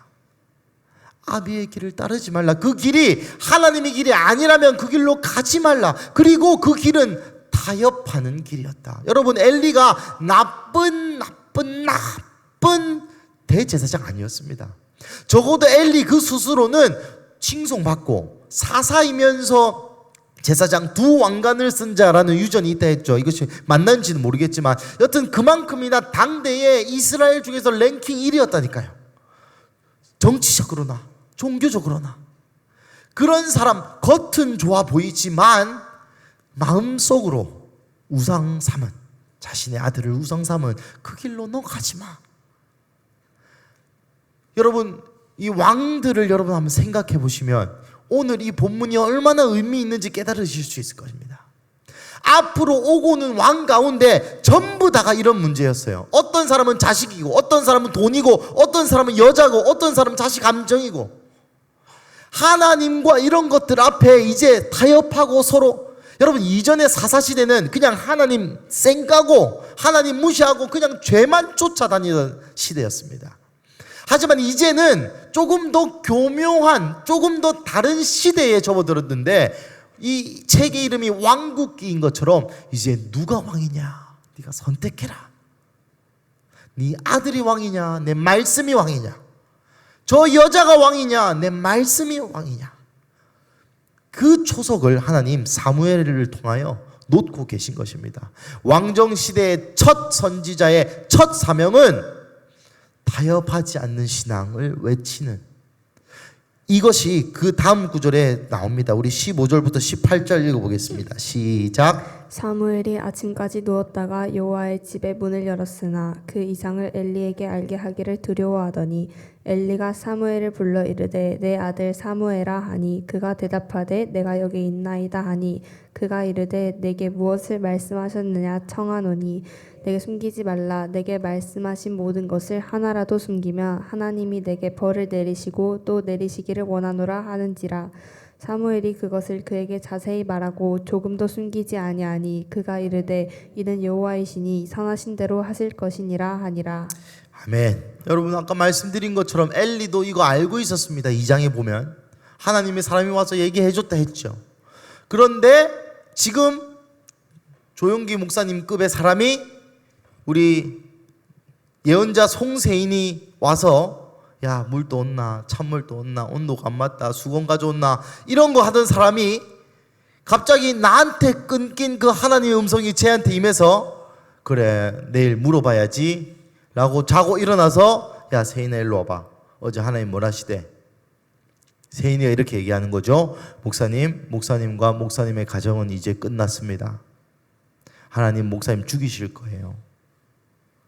아비의 길을 따르지 말라. 그 길이 하나님의 길이 아니라면 그 길로 가지 말라. 그리고 그 길은 타협하는 길이었다. 여러분, 엘리가 나쁜 대제사장 아니었습니다. 적어도 엘리 그 스스로는 칭송받고 사사이면서 제사장 두 왕관을 쓴 자라는 유전이 있다 했죠. 이것이 맞는지는 모르겠지만 여튼 그만큼이나 당대의 이스라엘 중에서 랭킹 1위였다니까요. 정치적으로나 종교적으로나. 그런 사람, 겉은 좋아 보이지만 마음속으로 우상 삼은, 자신의 아들을 우상 삼은 그 길로 너 가지 마. 여러분, 이 왕들을 여러분 한번 생각해 보시면 오늘 이 본문이 얼마나 의미 있는지 깨달으실 수 있을 것입니다. 앞으로 오고는 왕 가운데 전부 다가 이런 문제였어요. 어떤 사람은 자식이고, 어떤 사람은 돈이고, 어떤 사람은 여자고, 어떤 사람은 자식 감정이고, 하나님과 이런 것들 앞에 이제 타협하고 서로, 여러분, 이전의 사사시대는 그냥 하나님 쌩까고 하나님 무시하고 그냥 죄만 쫓아다니던 시대였습니다. 하지만 이제는 조금 더 교묘한, 조금 더 다른 시대에 접어들었는데, 이 책의 이름이 왕국기인 것처럼 이제 누가 왕이냐? 네가 선택해라. 네 아들이 왕이냐? 내 말씀이 왕이냐? 저 여자가 왕이냐? 내 말씀이 왕이냐? 그 초석을 하나님 사무엘을 통하여 놓고 계신 것입니다. 왕정시대의 첫 선지자의 첫 사명은 타협하지 않는 신앙을 외치는, 이것이 그 다음 구절에 나옵니다. 우리 15절부터 18절 읽어보겠습니다. 시작. 사무엘이 아침까지 누웠다가 여호와의 집의 문을 열었으나 그 이상을 엘리에게 알게 하기를 두려워하더니 엘리가 사무엘을 불러 이르되 내 아들 사무엘아 하니 그가 대답하되 내가 여기 있나이다 하니 그가 이르되 내게 무엇을 말씀하셨느냐 청하노니 내게 숨기지 말라. 내게 말씀하신 모든 것을 하나라도 숨기면 하나님이 내게 벌을 내리시고 또 내리시기를 원하노라 하는지라. 사무엘이 그것을 그에게 자세히 말하고 조금도 숨기지 아니하니 그가 이르되 이는 여호와이시니 선하신 대로 하실 것이니라 하니라. 아멘. 여러분, 아까 말씀드린 것처럼 엘리도 이거 알고 있었습니다. 2장에 보면 하나님의 사람이 와서 얘기해줬다 했죠. 그런데 지금 조용기 목사님급의 사람이, 우리 예언자 송세인이 와서 야, 물도 없나, 찬물도 없나, 온도가 안 맞다, 수건 가져온나, 이런 거 하던 사람이 갑자기 나한테 끊긴 그 하나님의 음성이 쟤한테 임해서 그래, 내일 물어봐야지 라고 자고 일어나서 야, 세인아 일로 와봐. 어제 하나님 뭘 하시대? 세인이가 이렇게 얘기하는 거죠. 목사님과 목사님의 가정은 이제 끝났습니다. 하나님 목사님 죽이실 거예요.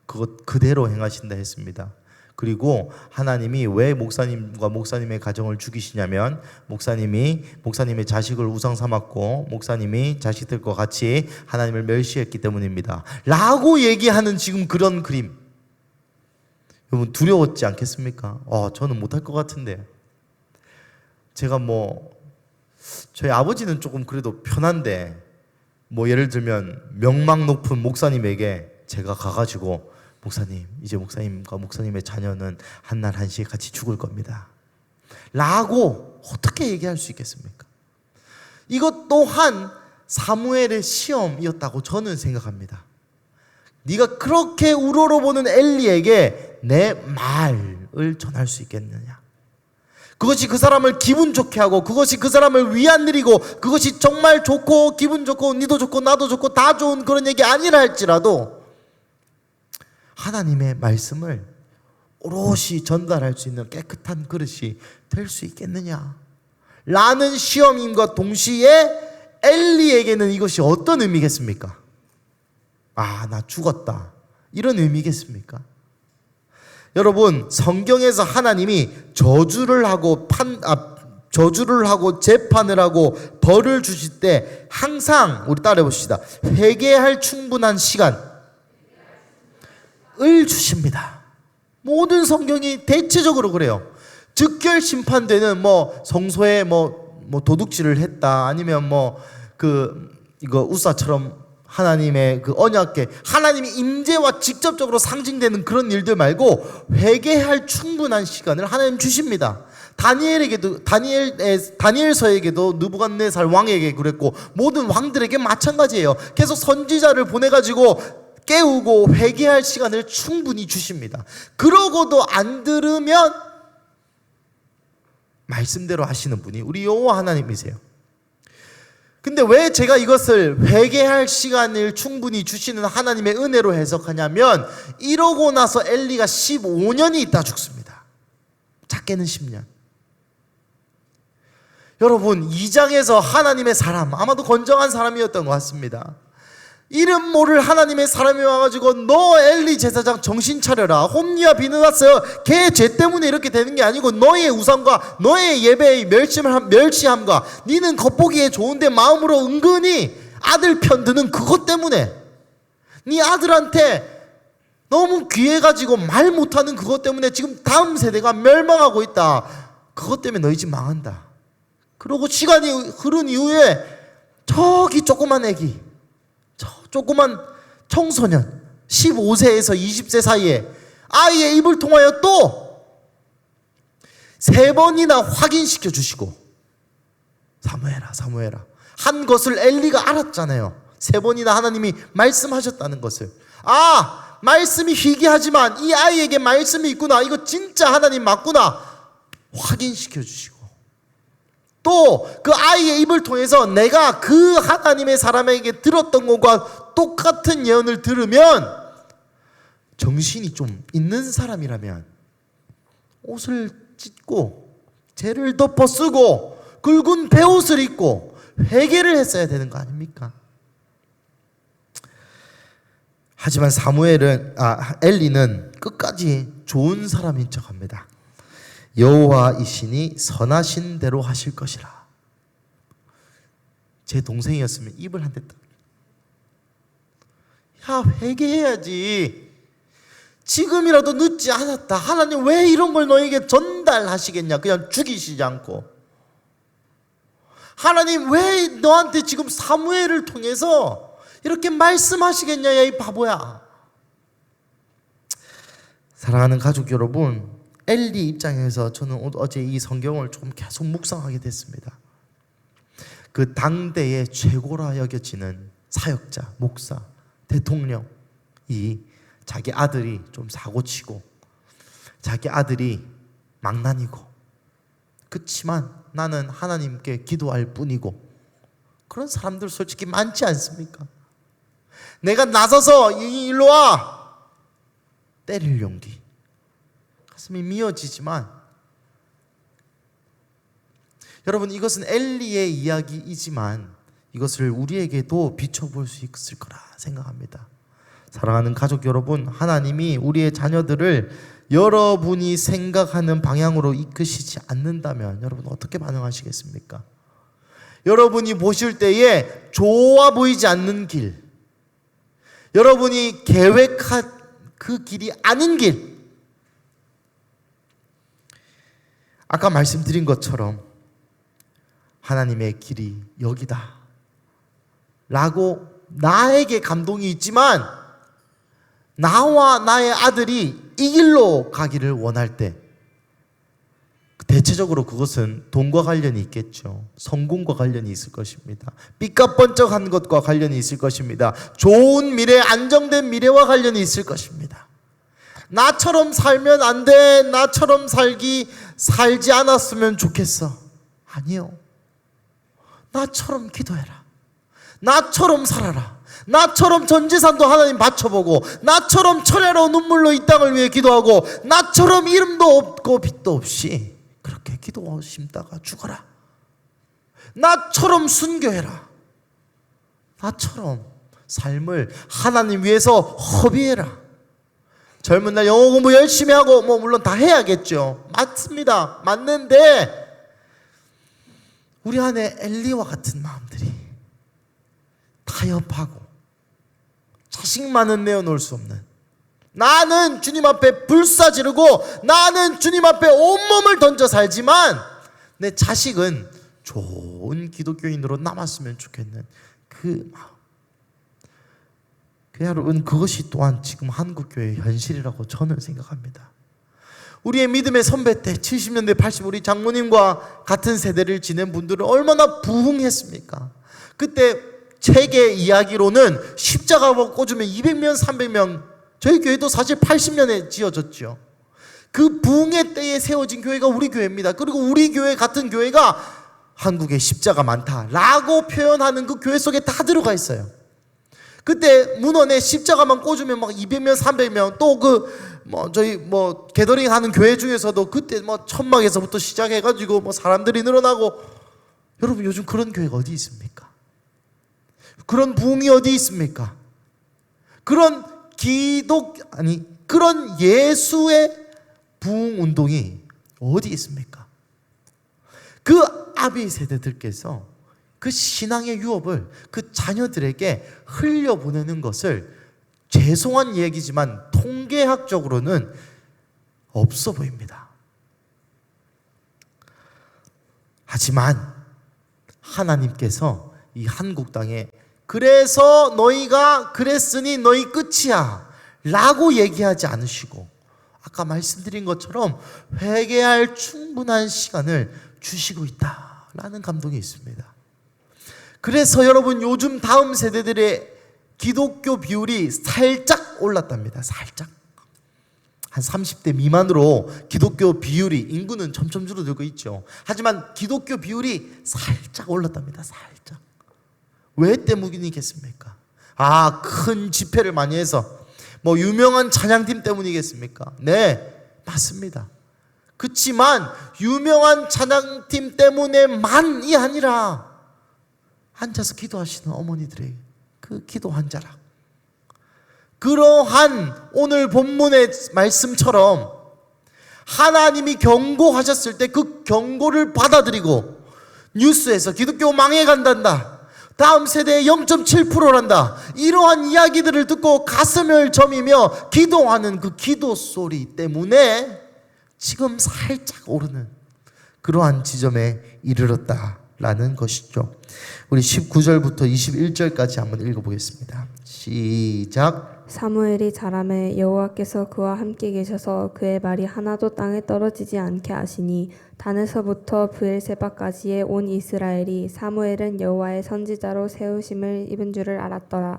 그것 그대로 행하신다 했습니다. 그리고 하나님이 왜 목사님과 목사님의 가정을 죽이시냐면 목사님의 자식을 우상 삼았고 목사님이 자식들과 같이 하나님을 멸시했기 때문입니다. 라고 얘기하는 지금 그런 그림. 여러분, 두려웠지 않겠습니까? 저는 못할 것 같은데. 제가 저희 아버지는 조금 그래도 편한데 뭐 예를 들면 명망 높은 목사님에게 제가 가가지고 목사님, 이제 목사님과 목사님의 자녀는 한 날 한시에 같이 죽을 겁니다 라고 어떻게 얘기할 수 있겠습니까? 이것 또한 사무엘의 시험이었다고 저는 생각합니다. 네가 그렇게 우러러보는 엘리에게 내 말을 전할 수 있겠느냐? 그것이 그 사람을 기분 좋게 하고 그것이 그 사람을 위안 일이고 그것이 정말 좋고 기분 좋고 니도 좋고 나도 좋고 다 좋은 그런 얘기 아니라 할지라도 하나님의 말씀을 오롯이 전달할 수 있는 깨끗한 그릇이 될 수 있겠느냐 라는 시험임과 동시에 엘리에게는 이것이 어떤 의미겠습니까? 아, 나 죽었다 이런 의미겠습니까? 여러분, 성경에서 하나님이 저주를 하고 재판을 하고 벌을 주실 때 항상 우리 따라해 봅시다. 회개할 충분한 시간을 주십니다. 모든 성경이 대체적으로 그래요. 즉결 심판되는 뭐 성소에 뭐 도둑질을 했다 아니면 이거 우사처럼 하나님의 그 언약궤, 하나님의 임재와 직접적으로 상징되는 그런 일들 말고 회개할 충분한 시간을 하나님 주십니다. 다니엘서에게도 느부갓네살 왕에게 그랬고 모든 왕들에게 마찬가지예요. 계속 선지자를 보내가지고 깨우고 회개할 시간을 충분히 주십니다. 그러고도 안 들으면 말씀대로 하시는 분이 우리 여호와 하나님이세요. 근데 왜 제가 이것을 회개할 시간을 충분히 주시는 하나님의 은혜로 해석하냐면 이러고 나서 엘리가 15년이 있다 죽습니다. 작게는 10년. 여러분, 2장에서 하나님의 사람, 아마도 건정한 사람이었던 것 같습니다. 이름 모를 하나님의 사람이 와가지고 너 엘리 제사장 정신 차려라, 홈리와 비느하스 걔 죄 때문에 이렇게 되는 게 아니고 너의 우상과 너의 예배의 멸시함과 니는 겉보기에 좋은데 마음으로 은근히 아들 편드는 그것 때문에 네 아들한테 너무 귀해가지고 말 못하는 그것 때문에 지금 다음 세대가 멸망하고 있다. 그것 때문에 너희 집 망한다. 그러고 시간이 흐른 이후에 저기 조그만 애기, 조그만 청소년 15세에서 20세 사이에 아이의 입을 통하여 또 3번이나 확인시켜 주시고 사무엘아 한 것을 엘리가 알았잖아요. 3번이나 하나님이 말씀하셨다는 것을. 아, 말씀이 희귀하지만 이 아이에게 말씀이 있구나, 이거 진짜 하나님 맞구나 확인시켜 주시고 또 그 아이의 입을 통해서 내가 그 하나님의 사람에게 들었던 것과 똑같은 예언을 들으면 정신이 좀 있는 사람이라면 옷을 찢고 죄를 덮어 쓰고 굵은 베옷을 입고 회개를 했어야 되는 거 아닙니까? 하지만 엘리는 끝까지 좋은 사람인 척합니다. 여호와이시니 선하신 대로 하실 것이라. 제 동생이었으면 입을 한 대 딱, 야, 회개해야지. 지금이라도 늦지 않았다. 하나님 왜 이런 걸 너에게 전달하시겠냐. 그냥 죽이시지 않고. 하나님 왜 너한테 지금 사무엘을 통해서 이렇게 말씀하시겠냐, 야, 이 바보야. 사랑하는 가족 여러분, 엘리 입장에서 저는 어제 이 성경을 조금 계속 묵상하게 됐습니다. 그 당대의 최고라 여겨지는 사역자, 목사, 대통령이 자기 아들이 좀 사고치고 자기 아들이 망난이고 그치만 나는 하나님께 기도할 뿐이고 그런 사람들 솔직히 많지 않습니까? 내가 나서서 일로 와 때릴 용기, 가슴이 미어지지만 여러분, 이것은 엘리의 이야기이지만 이것을 우리에게도 비춰볼 수 있을 거라 생각합니다. 사랑하는 가족 여러분, 하나님이 우리의 자녀들을 여러분이 생각하는 방향으로 이끄시지 않는다면 여러분 어떻게 반응하시겠습니까? 여러분이 보실 때에 좋아 보이지 않는 길, 여러분이 계획한 그 길이 아닌 길, 아까 말씀드린 것처럼 하나님의 길이 여기다, 라고 나에게 감동이 있지만 나와 나의 아들이 이 길로 가기를 원할 때 대체적으로 그것은 돈과 관련이 있겠죠. 성공과 관련이 있을 것입니다. 삐까번쩍한 것과 관련이 있을 것입니다. 좋은 미래, 안정된 미래와 관련이 있을 것입니다. 나처럼 살면 안 돼. 나처럼 살지 않았으면 좋겠어. 아니요. 나처럼 기도해라. 나처럼 살아라. 나처럼 전 재산도 하나님 바쳐보고, 나처럼 철야로 눈물로 이 땅을 위해 기도하고, 나처럼 이름도 없고 빛도 없이 그렇게 기도 심다가 죽어라. 나처럼 순교해라. 나처럼 삶을 하나님 위해서 허비해라. 젊은 날 영어 공부 열심히 하고 물론 다 해야겠죠. 맞습니다. 맞는데 우리 안에 엘리와 같은 마음들이 타협하고 자식만은 내어놓을 수 없는, 나는 주님 앞에 불사 지르고 나는 주님 앞에 온몸을 던져 살지만 내 자식은 좋은 기독교인으로 남았으면 좋겠는 그 마음. 여러분, 그것이 또한 지금 한국교회의 현실이라고 저는 생각합니다. 우리의 믿음의 선배 때 70년대 80 우리 장모님과 같은 세대를 지낸 분들은 얼마나 부흥했습니까? 그때 책의 이야기로는 십자가 꽂으면 200명 300명, 저희 교회도 사실 80년에 지어졌죠. 그 부흥의 때에 세워진 교회가 우리 교회입니다. 그리고 우리 교회 같은 교회가 한국에 십자가 많다라고 표현하는 그 교회 속에 다 들어가 있어요. 그때 문헌에 십자가만 꽂으면 막 200명 300명, 또 저희 게더링 하는 교회 중에서도 그때 천막에서부터 시작해가지고 사람들이 늘어나고. 여러분, 요즘 그런 교회가 어디 있습니까? 그런 부흥이 어디 있습니까? 그런 그런 예수의 부흥 운동이 어디 있습니까? 그 아비 세대들께서 그 신앙의 유업을 그 자녀들에게 흘려보내는 것을, 죄송한 얘기지만 통계학적으로는 없어 보입니다. 하지만 하나님께서 이 한국 땅에 그래서 너희가 그랬으니 너희 끝이야 라고 얘기하지 않으시고, 아까 말씀드린 것처럼 회개할 충분한 시간을 주시고 있다라는 감동이 있습니다. 그래서 여러분, 요즘 다음 세대들의 기독교 비율이 살짝 올랐답니다. 살짝. 한 30대 미만으로 기독교 비율이, 인구는 점점 줄어들고 있죠. 하지만 기독교 비율이 살짝 올랐답니다. 살짝. 왜 때문이겠습니까? 큰 집회를 많이 해서 유명한 찬양팀 때문이겠습니까? 네, 맞습니다. 그렇지만 유명한 찬양팀 때문에만이 아니라 앉아서 기도하시는 어머니들의 그 기도 한 자락, 그러한 오늘 본문의 말씀처럼 하나님이 경고하셨을 때 그 경고를 받아들이고, 뉴스에서 기독교 망해간단다, 다음 세대의 0.7%란다, 이러한 이야기들을 듣고 가슴을 저미며 기도하는 그 기도 소리 때문에 지금 살짝 오르는 그러한 지점에 이르렀다라는 것이죠. 우리 19절부터 21절까지 한번 읽어보겠습니다. 시작. 사무엘이 자라매 여호와께서 그와 함께 계셔서 그의 말이 하나도 땅에 떨어지지 않게 하시니 단에서부터 브엘세바까지의 온 이스라엘이 사무엘은 여호와의 선지자로 세우심을 입은 줄을 알았더라.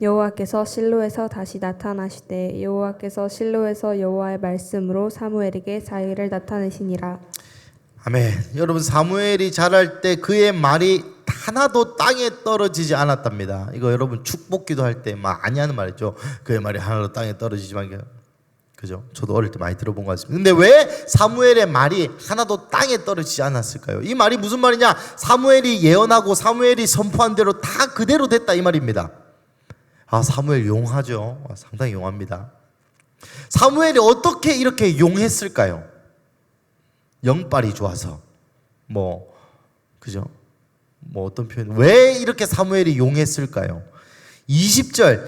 여호와께서 실로에서 다시 나타나시되 여호와께서 실로에서 여호와의 말씀으로 사무엘에게 자기를 나타내시니라. 아멘. 여러분, 사무엘이 자랄 때 그의 말이 하나도 땅에 떨어지지 않았답니다. 이거 여러분 축복기도 할 때 많이 하는 말이죠. 그의 말이 하나도 땅에 떨어지지만, 그죠? 저도 어릴 때 많이 들어본 것 같습니다. 근데 왜 사무엘의 말이 하나도 땅에 떨어지지 않았을까요? 이 말이 무슨 말이냐? 사무엘이 예언하고 사무엘이 선포한 대로 다 그대로 됐다, 이 말입니다. 사무엘 용하죠. 상당히 용합니다. 사무엘이 어떻게 이렇게 용했을까요? 영빨이 좋아서, 그죠? 어떤 표현, 왜 이렇게 사무엘이 용했을까요? 20절,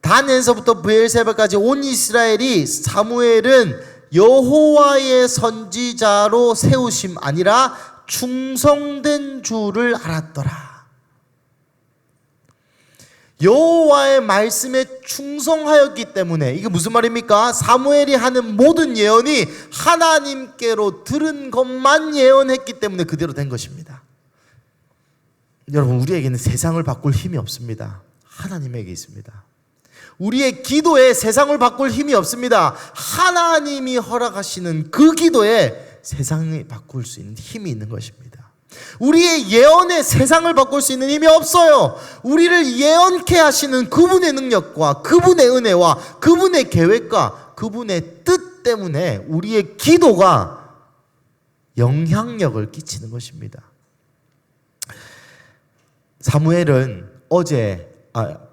단에서부터 브엘세바까지 온 이스라엘이 사무엘은 여호와의 선지자로 세우심 아니라 충성된 주를 알았더라. 여호와의 말씀에 충성하였기 때문에, 이게 무슨 말입니까? 사무엘이 하는 모든 예언이 하나님께로 들은 것만 예언했기 때문에 그대로 된 것입니다. 여러분, 우리에게는 세상을 바꿀 힘이 없습니다. 하나님에게 있습니다. 우리의 기도에 세상을 바꿀 힘이 없습니다. 하나님이 허락하시는 그 기도에 세상을 바꿀 수 있는 힘이 있는 것입니다. 우리의 예언에 세상을 바꿀 수 있는 힘이 없어요. 우리를 예언케 하시는 그분의 능력과 그분의 은혜와 그분의 계획과 그분의 뜻 때문에 우리의 기도가 영향력을 끼치는 것입니다. 사무엘은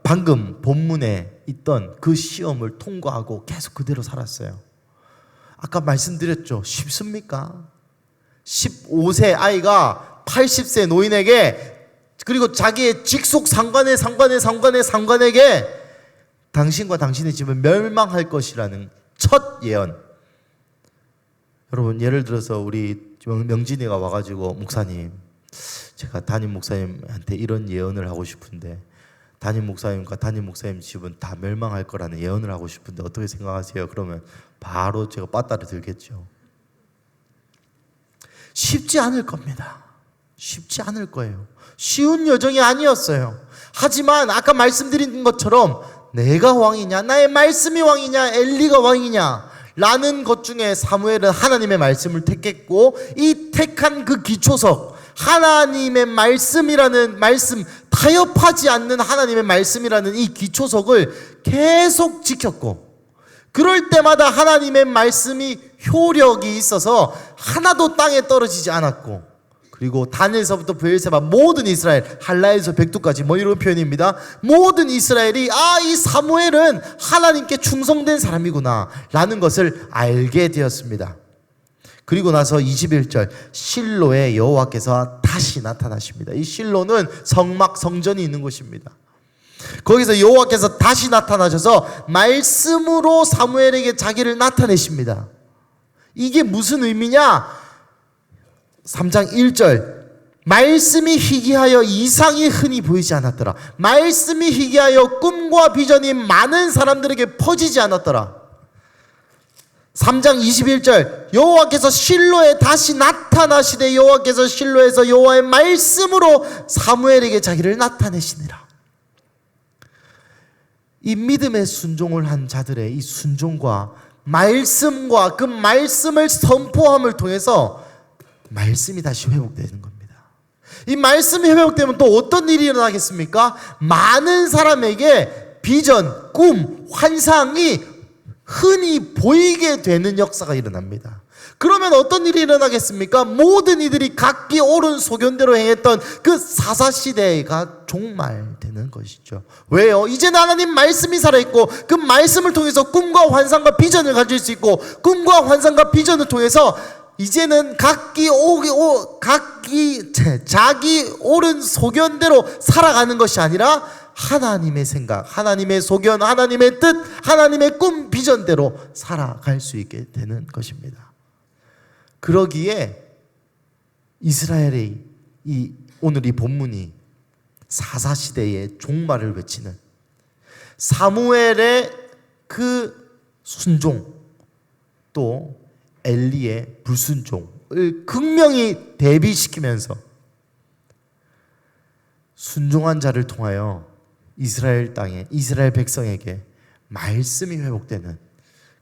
방금 본문에 있던 그 시험을 통과하고 계속 그대로 살았어요. 아까 말씀드렸죠. 쉽습니까? 15세 아이가 80세 노인에게, 그리고 자기의 직속 상관의 상관에게 당신과 당신의 집은 멸망할 것이라는 첫 예언. 여러분, 예를 들어서 우리 명진이가 와가지고, 목사님, 제가 담임 목사님한테 이런 예언을 하고 싶은데, 담임 목사님과 담임 목사님 집은 다 멸망할 거라는 예언을 하고 싶은데 어떻게 생각하세요? 그러면 바로 제가 빠따를 들겠죠. 쉽지 않을 겁니다. 쉽지 않을 거예요. 쉬운 여정이 아니었어요. 하지만 아까 말씀드린 것처럼 내가 왕이냐, 나의 말씀이 왕이냐, 엘리가 왕이냐 라는 것 중에 사무엘은 하나님의 말씀을 택했고, 이 택한 그 기초석, 하나님의 말씀이라는 말씀, 타협하지 않는 하나님의 말씀이라는 이 기초석을 계속 지켰고, 그럴 때마다 하나님의 말씀이 효력이 있어서 하나도 땅에 떨어지지 않았고, 그리고 단에서부터 브엘세바 모든 이스라엘, 할라에서 백두까지 뭐 이런 표현입니다. 모든 이스라엘이 이 사무엘은 하나님께 충성된 사람이구나 라는 것을 알게 되었습니다. 그리고 나서 21절, 실로에 여호와께서 다시 나타나십니다. 이 실로는 성전이 있는 곳입니다. 거기서 여호와께서 다시 나타나셔서 말씀으로 사무엘에게 자기를 나타내십니다. 이게 무슨 의미냐? 3장 1절, 말씀이 희귀하여 이상이 흔히 보이지 않았더라. 말씀이 희귀하여 꿈과 비전이 많은 사람들에게 퍼지지 않았더라. 3장 21절, 여호와께서 실로에 다시 나타나시되 여호와께서 실로에서 여호와의 말씀으로 사무엘에게 자기를 나타내시니라. 이 믿음의 순종을 한 자들의 이 순종과 말씀과 그 말씀을 선포함을 통해서 말씀이 다시 회복되는 겁니다. 이 말씀이 회복되면 또 어떤 일이 일어나겠습니까? 많은 사람에게 비전, 꿈, 환상이 흔히 보이게 되는 역사가 일어납니다. 그러면 어떤 일이 일어나겠습니까? 모든 이들이 각기 옳은 소견대로 행했던 그 사사시대가 종말되는 것이죠. 왜요? 이제는 하나님 말씀이 살아있고, 그 말씀을 통해서 꿈과 환상과 비전을 가질 수 있고, 꿈과 환상과 비전을 통해서 이제는 자기 옳은 소견대로 살아가는 것이 아니라 하나님의 생각, 하나님의 소견, 하나님의 뜻, 하나님의 꿈, 비전대로 살아갈 수 있게 되는 것입니다. 그러기에 이스라엘의 오늘 이 본문이 사사시대의 종말을 외치는 사무엘의 그 순종, 또 엘리의 불순종을 극명히 대비시키면서 순종한 자를 통하여 이스라엘 땅에, 이스라엘 백성에게 말씀이 회복되는,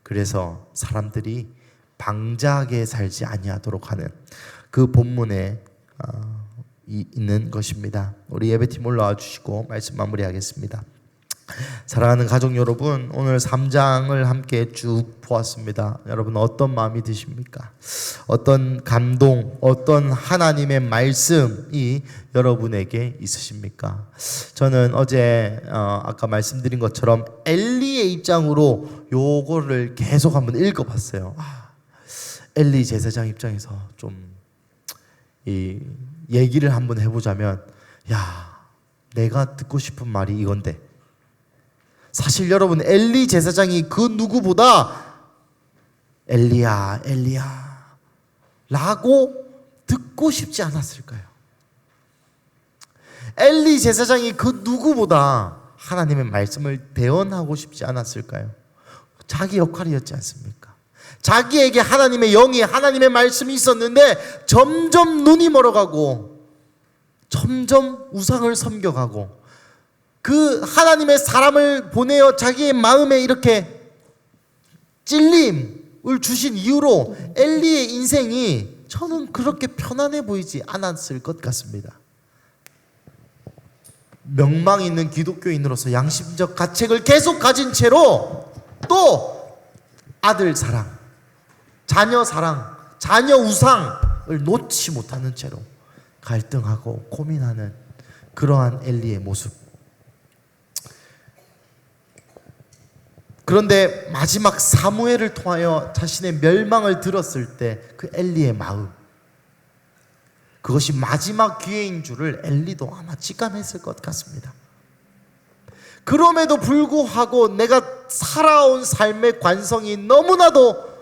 그래서 사람들이 방자하게 살지 아니하도록 하는 그 본문에 있는 것입니다. 우리 예배팀 올라와 주시고 말씀 마무리하겠습니다. 사랑하는 가족 여러분, 오늘 3장을 함께 쭉 보았습니다. 여러분 어떤 마음이 드십니까? 어떤 감동, 어떤 하나님의 말씀이 여러분에게 있으십니까? 저는 어제 아까 말씀드린 것처럼 엘리의 입장으로 요거를 계속 한번 읽어봤어요. 엘리 제사장 입장에서 좀 이 얘기를 한번 해보자면, 내가 듣고 싶은 말이 이건데, 사실 여러분 엘리 제사장이 그 누구보다 엘리야 라고 듣고 싶지 않았을까요? 엘리 제사장이 그 누구보다 하나님의 말씀을 대언하고 싶지 않았을까요? 자기 역할이었지 않습니까? 자기에게 하나님의 영이, 하나님의 말씀이 있었는데 점점 눈이 멀어가고 점점 우상을 섬겨가고 그 하나님의 사람을 보내어 자기의 마음에 이렇게 찔림을 주신 이유로 엘리의 인생이 저는 그렇게 편안해 보이지 않았을 것 같습니다. 명망 있는 기독교인으로서 양심적 가책을 계속 가진 채로 또 아들 사랑, 자녀 사랑, 자녀 우상을 놓지 못하는 채로 갈등하고 고민하는 그러한 엘리의 모습. 그런데 마지막 사무엘을 통하여 자신의 멸망을 들었을 때 그 엘리의 마음, 그것이 마지막 기회인 줄을 엘리도 아마 직감했을 것 같습니다. 그럼에도 불구하고 내가 살아온 삶의 관성이 너무나도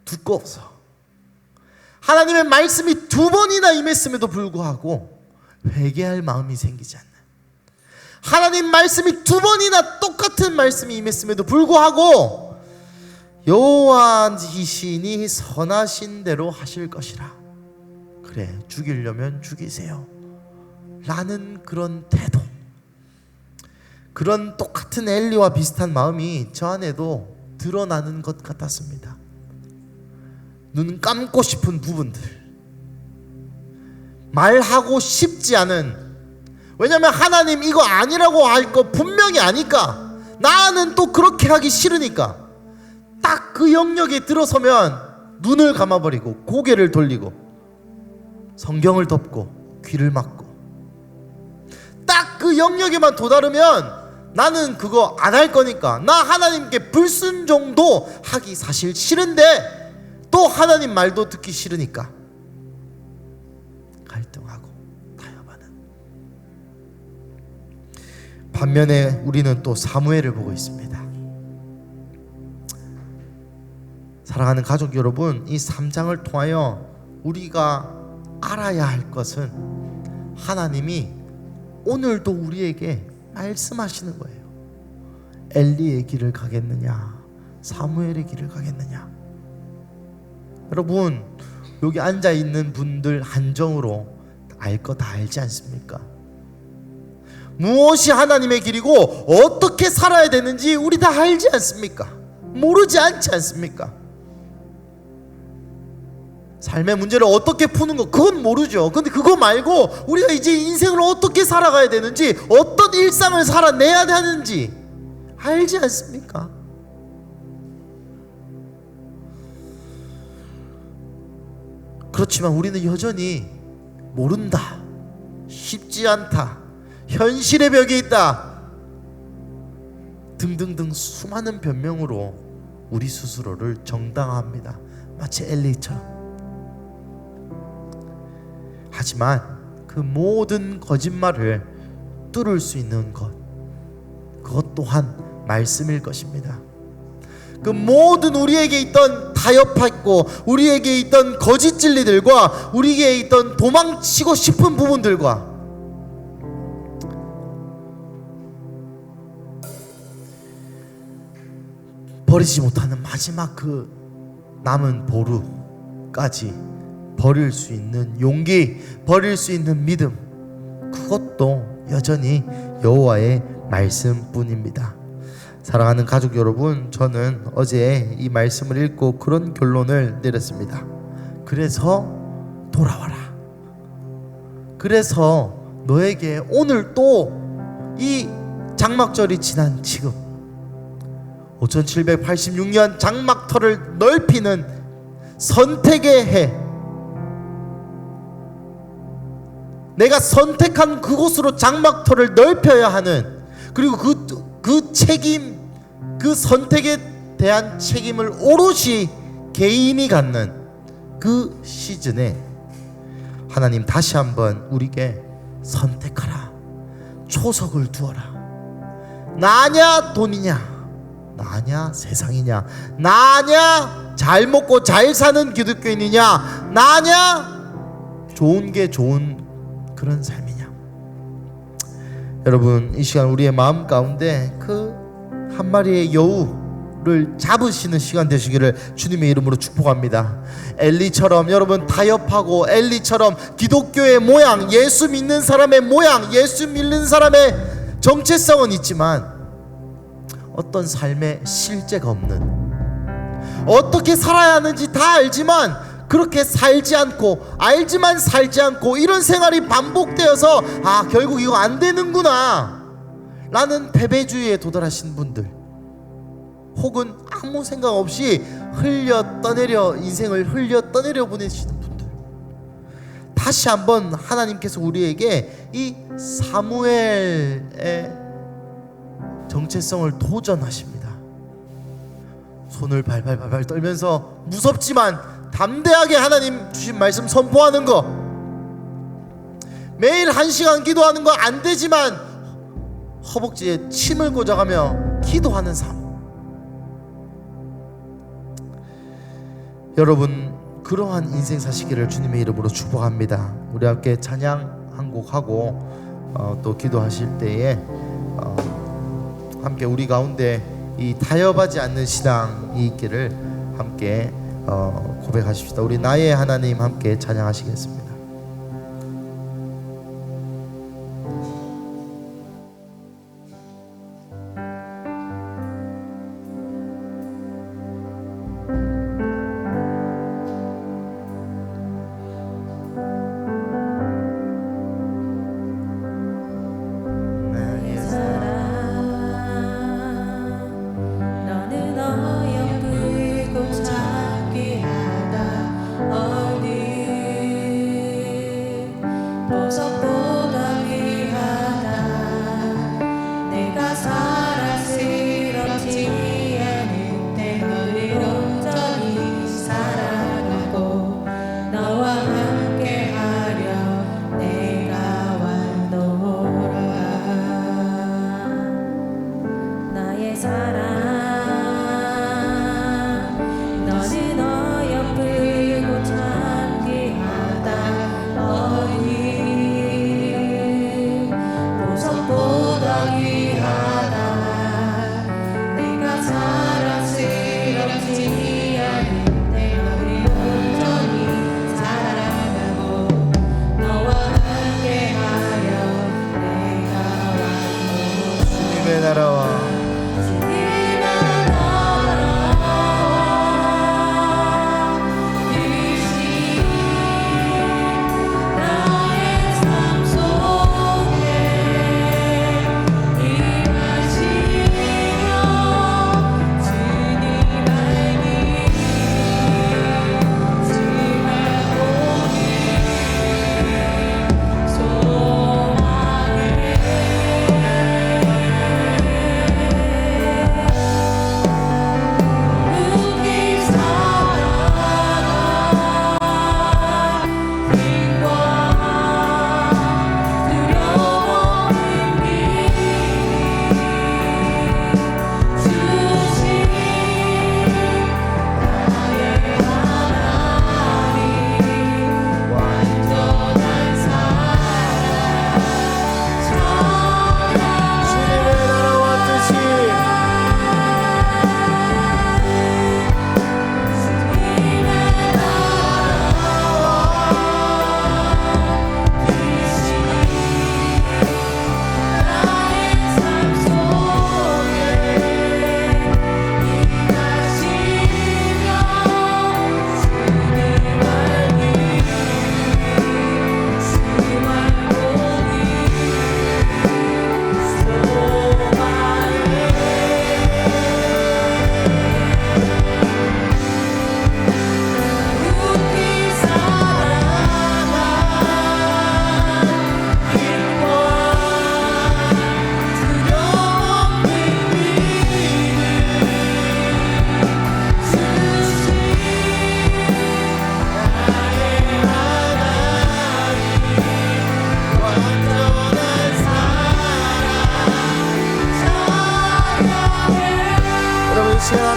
두꺼워서 하나님의 말씀이 2번이나 임했음에도 불구하고 회개할 마음이 생기지 않는, 하나님 말씀이 2번이나 똑같은 말씀이 임했음에도 불구하고 여호와이시니 선하신 대로 하실 것이라, 그래 죽이려면 죽이세요 라는 그런 태도, 그런 똑같은 엘리와 비슷한 마음이 저 안에도 드러나는 것 같았습니다. 눈 감고 싶은 부분들, 말하고 싶지 않은, 왜냐하면 하나님 이거 아니라고 할 거 분명히 아니까, 나는 또 그렇게 하기 싫으니까 딱 그 영역에 들어서면 눈을 감아버리고 고개를 돌리고 성경을 덮고 귀를 막고, 딱 그 영역에만 도달하면 나는 그거 안 할 거니까, 나 하나님께 불순종도 하기 사실 싫은데 또 하나님 말도 듣기 싫으니까 갈등하고 타협하는. 반면에 우리는 또 사무엘을 보고 있습니다. 사랑하는 가족 여러분, 이 3장을 통하여 우리가 알아야 할 것은 하나님이 오늘도 우리에게 말씀하시는 거예요. 엘리의 길을 가겠느냐, 사무엘의 길을 가겠느냐. 여러분, 여기 앉아있는 분들 한정으로 알 거 다 알지 않습니까? 무엇이 하나님의 길이고 어떻게 살아야 되는지 우리 다 알지 않습니까? 모르지 않지 않습니까? 삶의 문제를 어떻게 푸는 거, 그건 모르죠. 근데 그거 말고 우리가 이제 인생을 어떻게 살아가야 되는지, 어떤 일상을 살아내야 되는지 알지 않습니까? 그렇지만 우리는 여전히 모른다, 쉽지 않다, 현실의 벽에 있다 등등등 수많은 변명으로 우리 스스로를 정당화합니다. 마치 엘리처럼. 하지만 그 모든 거짓말을 뚫을 수 있는 것, 그것 또한 말씀일 것입니다. 그 모든 우리에게 있던 타협했고 우리에게 있던 거짓 진리들과 우리에게 있던 도망치고 싶은 부분들과 버리지 못하는 마지막 그 남은 보루까지 버릴 수 있는 용기, 버릴 수 있는 믿음, 그것도 여전히 여호와의 말씀뿐입니다. 사랑하는 가족 여러분, 저는 어제 이 말씀을 읽고 그런 결론을 내렸습니다. 그래서 돌아와라. 그래서 너에게 오늘 또 이 장막절이 지난 지금 5786년 장막터를 넓히는 선택의 해, 내가 선택한 그곳으로 장막터를 넓혀야 하는, 그리고 그 책임, 그 선택에 대한 책임을 오롯이 개인이 갖는 그 시즌에 하나님 다시 한번 우리에게 선택하라, 초석을 두어라. 나냐 돈이냐, 나냐 세상이냐, 나냐 잘 먹고 잘 사는 기독교인이냐, 나냐 좋은 게 좋은 그런 삶이냐. 여러분, 이 시간 우리의 마음 가운데 그 한 마리의 여우를 잡으시는 시간 되시기를 주님의 이름으로 축복합니다. 엘리처럼 여러분 타협하고, 엘리처럼 기독교의 모양, 예수 믿는 사람의 모양, 예수 믿는 사람의 정체성은 있지만 어떤 삶의 실제가 없는, 어떻게 살아야 하는지 다 알지만 그렇게 살지 않고, 알지만 살지 않고, 이런 생활이 반복되어서 결국 이거 안 되는구나 라는 패배주의에 도달하신 분들, 혹은 아무 생각 없이 인생을 흘려 떠내려 보내시는 분들, 다시 한번 하나님께서 우리에게 이 사무엘의 정체성을 도전하십니다. 손을 발발발발 떨면서 무섭지만 담대하게 하나님 주신 말씀 선포하는 거, 매일 1시간 기도하는 거 안 되지만 허벅지에 침을 고정하며 기도하는 삶. 여러분, 그러한 인생 사시기를 주님의 이름으로 축복합니다. 우리 함께 찬양 한 곡 하고 또 기도하실 때에 함께 우리 가운데 이 타협하지 않는 신앙이 있기를 함께 고백하십시다. 우리 나의 하나님 함께 찬양하시겠습니다.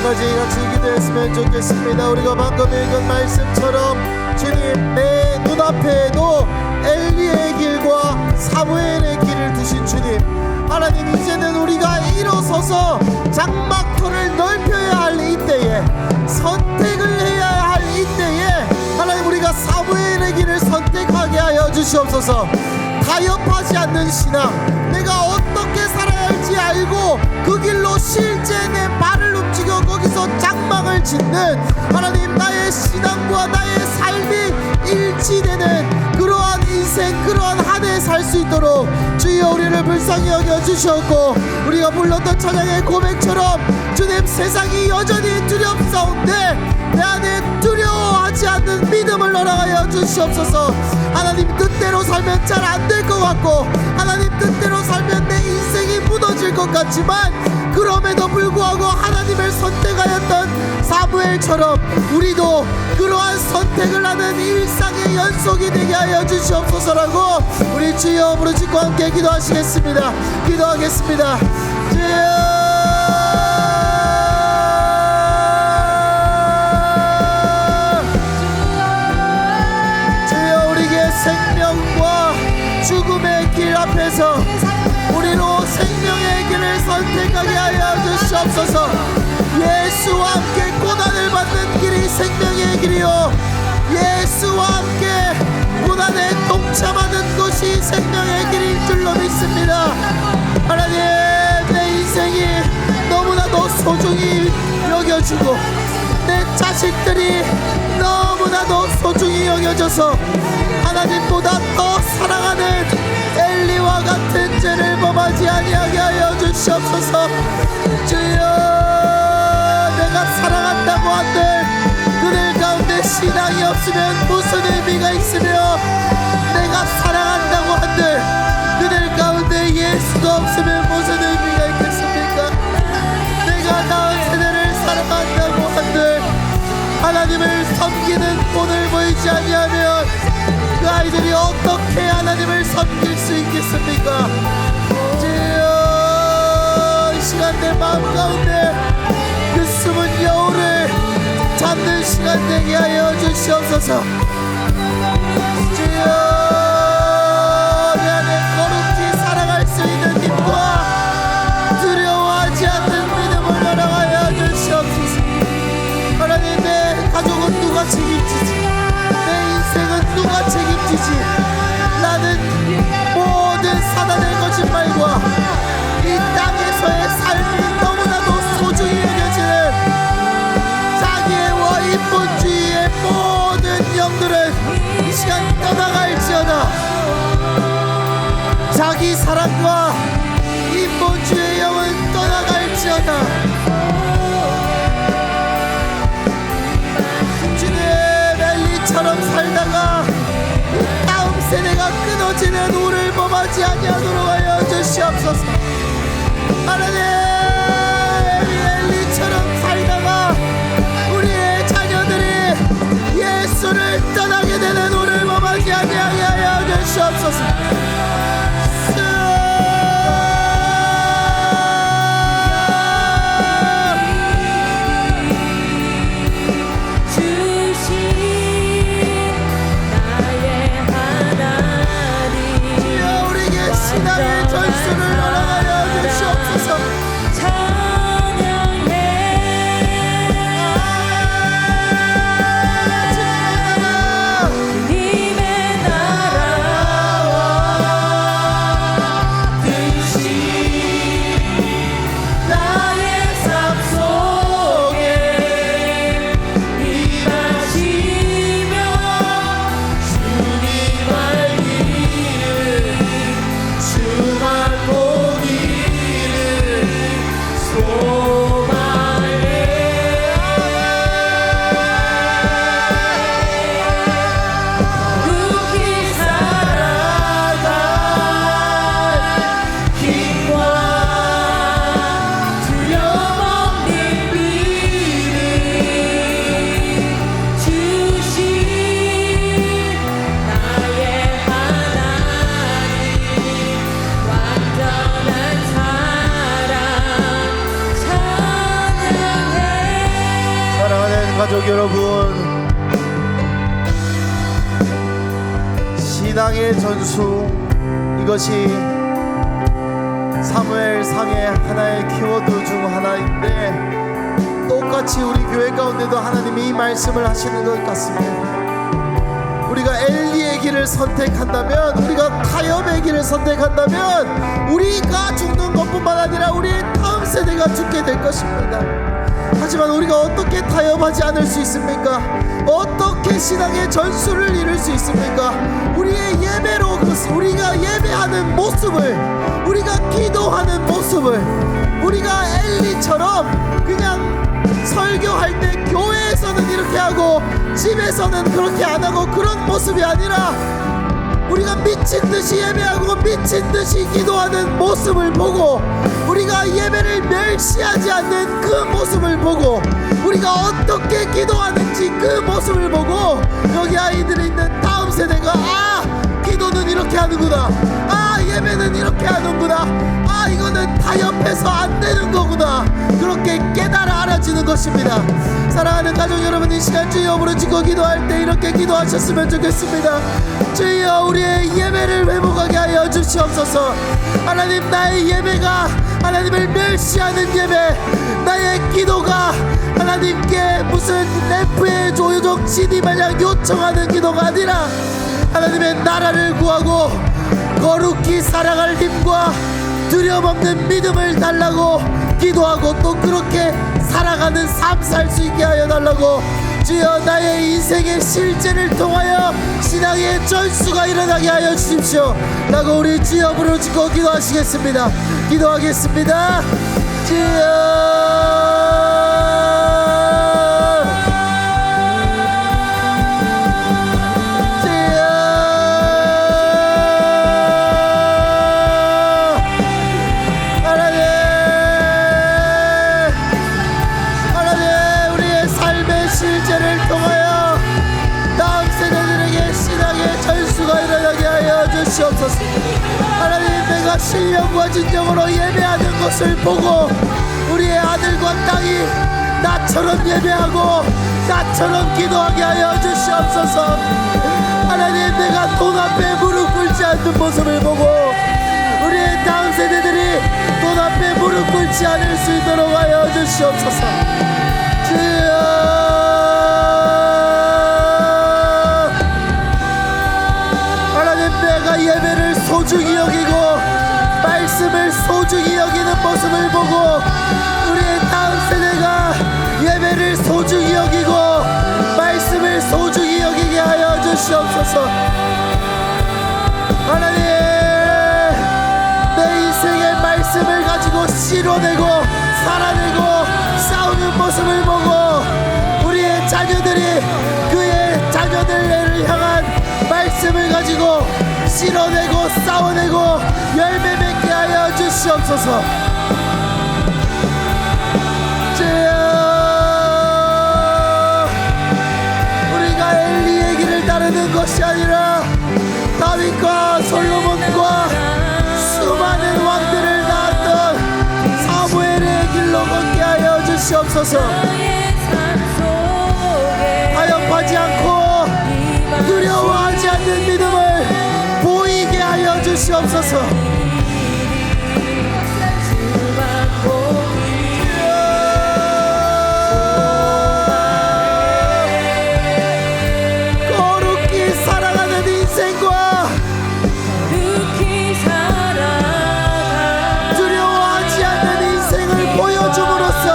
가지 같이 기도했으면 좋겠습니다. 우리가 방금 읽은 말씀처럼 주님, 내 눈앞에도 엘리의 길과 사무엘의 길을 두신 주님, 장막터를 넓혀야 할 이때에, 선택을 해야 할 이때에 하나님, 우리가 사무엘의 길을 선택하게 하여 주시옵소서. 타협하지 않는 신앙, 내가 어떻게 살아야 할지 알고 그 길로 실제 내 발을 움직여 거기서 장막을 짓는, 하나님, 나의 신앙과 나의 삶이 일치되는 그러한 인생, 그러한 한 해 살 수 있도록 주여 우리를 불쌍히 여겨 주셨고, 우리가 불렀던 찬양의 고백처럼 주님, 세상이 여전히 두렵사온데 내 안에 두려워하지 않는 믿음을 허락하여 주시옵소서. 하나님 뜻대로 살면 잘 안 될 것 같고, 하나님 뜻대로 살면 내 인생이 무너질 것 같지만, 그럼에도 불구하고 하나님을 선택하였던 사무엘처럼 우리도 그러한 선택을 하는 일상의 연속이 되게 하여 주시옵소서라고 우리 주여 부르짖고 함께 기도하시겠습니다. 기도하겠습니다. 주여, 우리에게 생명과 죽음의 길 앞에서 우리로 생명의 길을 선택하게 하여 주시옵소서. 예수와 함께 고난을 받는 길이 생명의 길이요, 예수와 함께 고난에 동참하는 것이 생명의 길일 줄로 믿습니다. 하나님, 내 인생이 너무나도 소중히 여겨지고 내 자식들이 너무나도 소중히 여겨져서 하나님보다 더 사랑하는 엘리와 같은 죄를 범하지 아니하게 하여 주시옵소서. 주여, 내가 사랑한다고 한들 그들 가운데 신앙이 없으면 무슨 의미가 있으며, 내가 사랑한다고 한들 그들 가운데 예수가 없으면 무슨 의미가 있겠습니까? 내가 낳은 세대를 사랑한다고 한들 하나님을 섬기는 본을 보이지 아니하면 그 아이들이 어떻게 하나님을 섬길 수 있겠습니까? 주여, 이 시간 내 마음 가운데 그 숨은 여우를 잡는 시간 되게 하여 주시옵소서. 주여, 내 안에 거룩히 살아갈 수 있는 힘과 두려워하지 않는 믿음을 허락하여 주시옵소서. 하나님, 내 가족은 누가 책임지지? 내 인생은 누가 책임지지? 나는 모든 사단의 거짓말과 이 땅에서의 삶이 너무나도 소중히 여겨지는 자기애와 인본주의의 모든 영들은 이 시간 떠나갈지어다. 자기 사랑과 인본주의의 영은 떠나갈지어다. 주님, 엘리처럼 살다가 다음 세대가 끊어지는 우를 범하지 아니하도록 하여 주시옵소서. 하나님, 엘리처럼 살다가 우리의 자녀들이 예수를 떠나게 되는 우를 범하지 아니하게 하여 주시옵소서. 신앙의 전수를 허락하여 주시옵소서. 주님의 나라와 뜻이 나의 삶 속에 임하시며 주님 알기를 주만 보기를 소망해. 굳게 살아갈 힘과 두려움없는 믿음 주신 나의 하나님, 완전한 사랑 찬양해. 사랑하는 가족 여러분, 신앙의 전수, 이것이 사무엘상의 하나의 키워드 중 하나인데 똑같이 우리 교회 가운데도 하나님이 이 말씀을 하시는 것 같습니다. 우리가 엘리의 길을 선택한다면, 우리가 타협의 길을 선택한다면 우리가 죽는 것뿐만 아니라 우리의 다음 세대가 죽게 될 것입니다. 하지만 우리가 어떻게 타협하지 않을 수 있습니까? 어떻게 신앙의 전술을 이룰 수 있습니까? 우리의 예배로, 우리가 예배하는 모습을, 우리가 기도하는 모습을, 우리가 엘리처럼 그냥 설교할 때 교회에서는 이렇게 하고 집에서는 그렇게 안 하고 그런 모습이 아니라 우리가 미친 듯이 예배하고 미친 듯이 기도하는 모습을 보고, 우리가 예배를 멸시하지 않는 그 모습을 보고, 우리가 어떻게 기도하는지 그 모습을 보고, 여기 아이들이 있는 다음 세대가 기도는 이렇게 하는구나, 예배는 이렇게 하는구나, 이거는 타협해서 안 되는 거구나, 그렇게 깨달아 알아지는 것입니다. 사랑하는 가족 여러분, 이 시간 주여 부르짖고 기도할 때 이렇게 기도하셨으면 좋겠습니다. 주여, 우리의 예배를 회복하게 하여 주시옵소서. 하나님, 나의 예배가 하나님을 멸시하는 예배, 나의 기도가 하나님께 무슨 래프의 조효적 CD 마냥 요청하는 기도가 아니라 하나님의 나라를 구하고 거룩히 살아갈 힘과 두려움없는 믿음을 달라고 기도하고 또 그렇게 살아가는 삶 살 수 있게 하여 달라고. 주여, 나의 인생의 실제를 통하여 신앙의 전수가 일어나게 하여 주십시오 라고 우리 주여 부르짖고 기도하시겠습니다. 기도하겠습니다. 주여, 하나님, 내가 신령과 진정으로 예배하는 것을 보고 우리의 아들과 딸이 나처럼 예배하고 나처럼 기도하게 하여 주시옵소서. 하나님, 내가 돈 앞에 무릎 꿇지 않는 모습을 보고 우리의 다음 세대들이 돈 앞에 무릎 꿇지 않을 수 있도록 하여 주시옵소서. 주여, 내가 예배를 소중히 여기고 말씀을 소중히 여기는 모습을 보고 우리의 다음 세대가 예배를 소중히 여기고 말씀을 소중히 여기게 하여 주시옵소서. 하나님, 내 인생의 말씀을 가지고 실어내고 살아내고 싸우는 모습을 보고 우리의 자녀들이 그의 자녀들을 향한 말씀을 가지고 실어내고 싸워내고 열매 맺게 하여 주시옵소서. 주여, 우리가 엘리의 길을 따르는 것이 아니라 다윗과 솔로몬과 수많은 왕들을 낳았던 사무엘의 길로 걷게 하여 주시옵소서. 타협하지 않고 두려워하지 않는 믿음을 보이게 하여 주시옵소서. 거룩히 살아가는 인생과 두려워하지 않는 인생을 보여줌으로써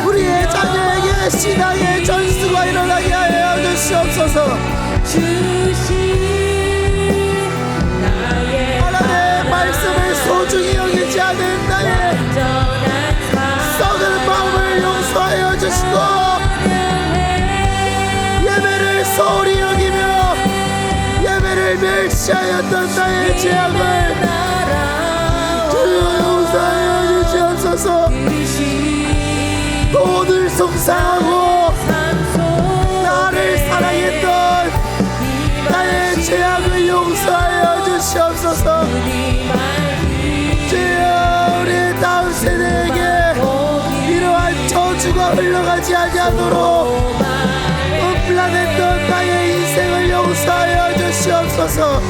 우리의 자녀에게 신앙의 전수가 일어나게 하여 주시옵소서. 하나님의 말씀을 소중히 여기지 않은 나의 썩은 마음을 용서하여 주시고 예배를 소홀히 여기며 예배를 멸시하였던 나의 죄악을 주여 용서하여 주시옵소서. 돈을 속상하고 나를 사랑했던 나의 죄악을 용서하여 주시옵소서. 주여, 우리 다음 세대에게 이러한 저주가 흘러가지 아니하도록 음란했던 나의 인생을 용서하여 주시옵소서.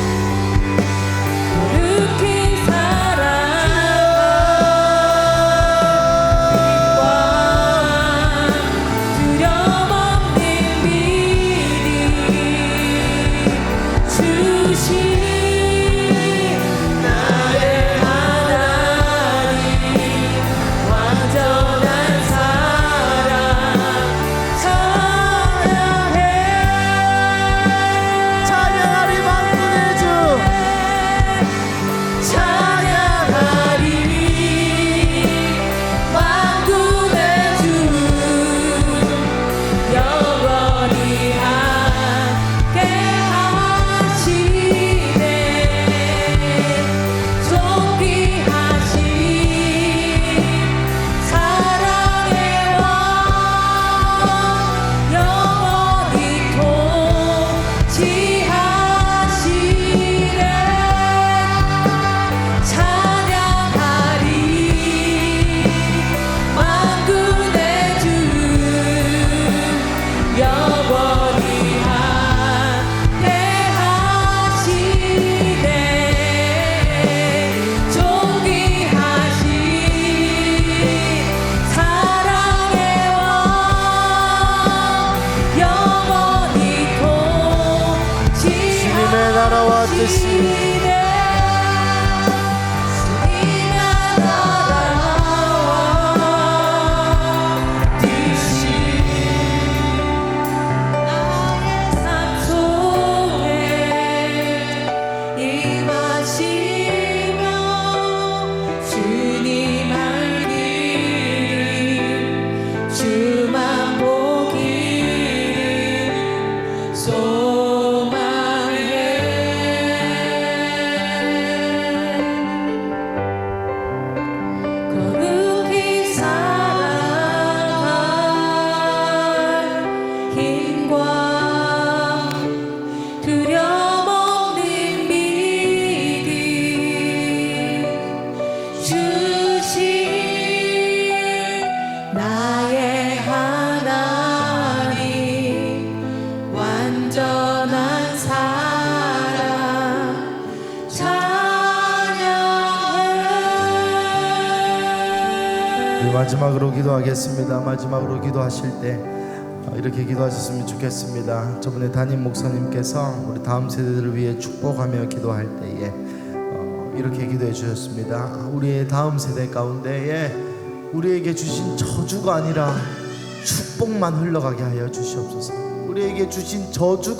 뜻이 주만 보기를 소망해. 거룩히 살아갈 힘과 두려움없는 믿음 주신 나의 하나님 완전한 사랑 찬양해. 마지막으로 기도하겠습니다. 마지막으로 기도하실 때 이렇게 기도하셨으면 좋겠습니다. 저번에 담임 목사님께서 우리 다음 세대들을 위해 축복하며 기도할 때에 이렇게 기도해 주셨습니다. 우리의 다음 세대 가운데에 우리에게 주신 저주가 아니라 축복만 흘러가게 하여 주시옵소서. 우리에게 주신 저주가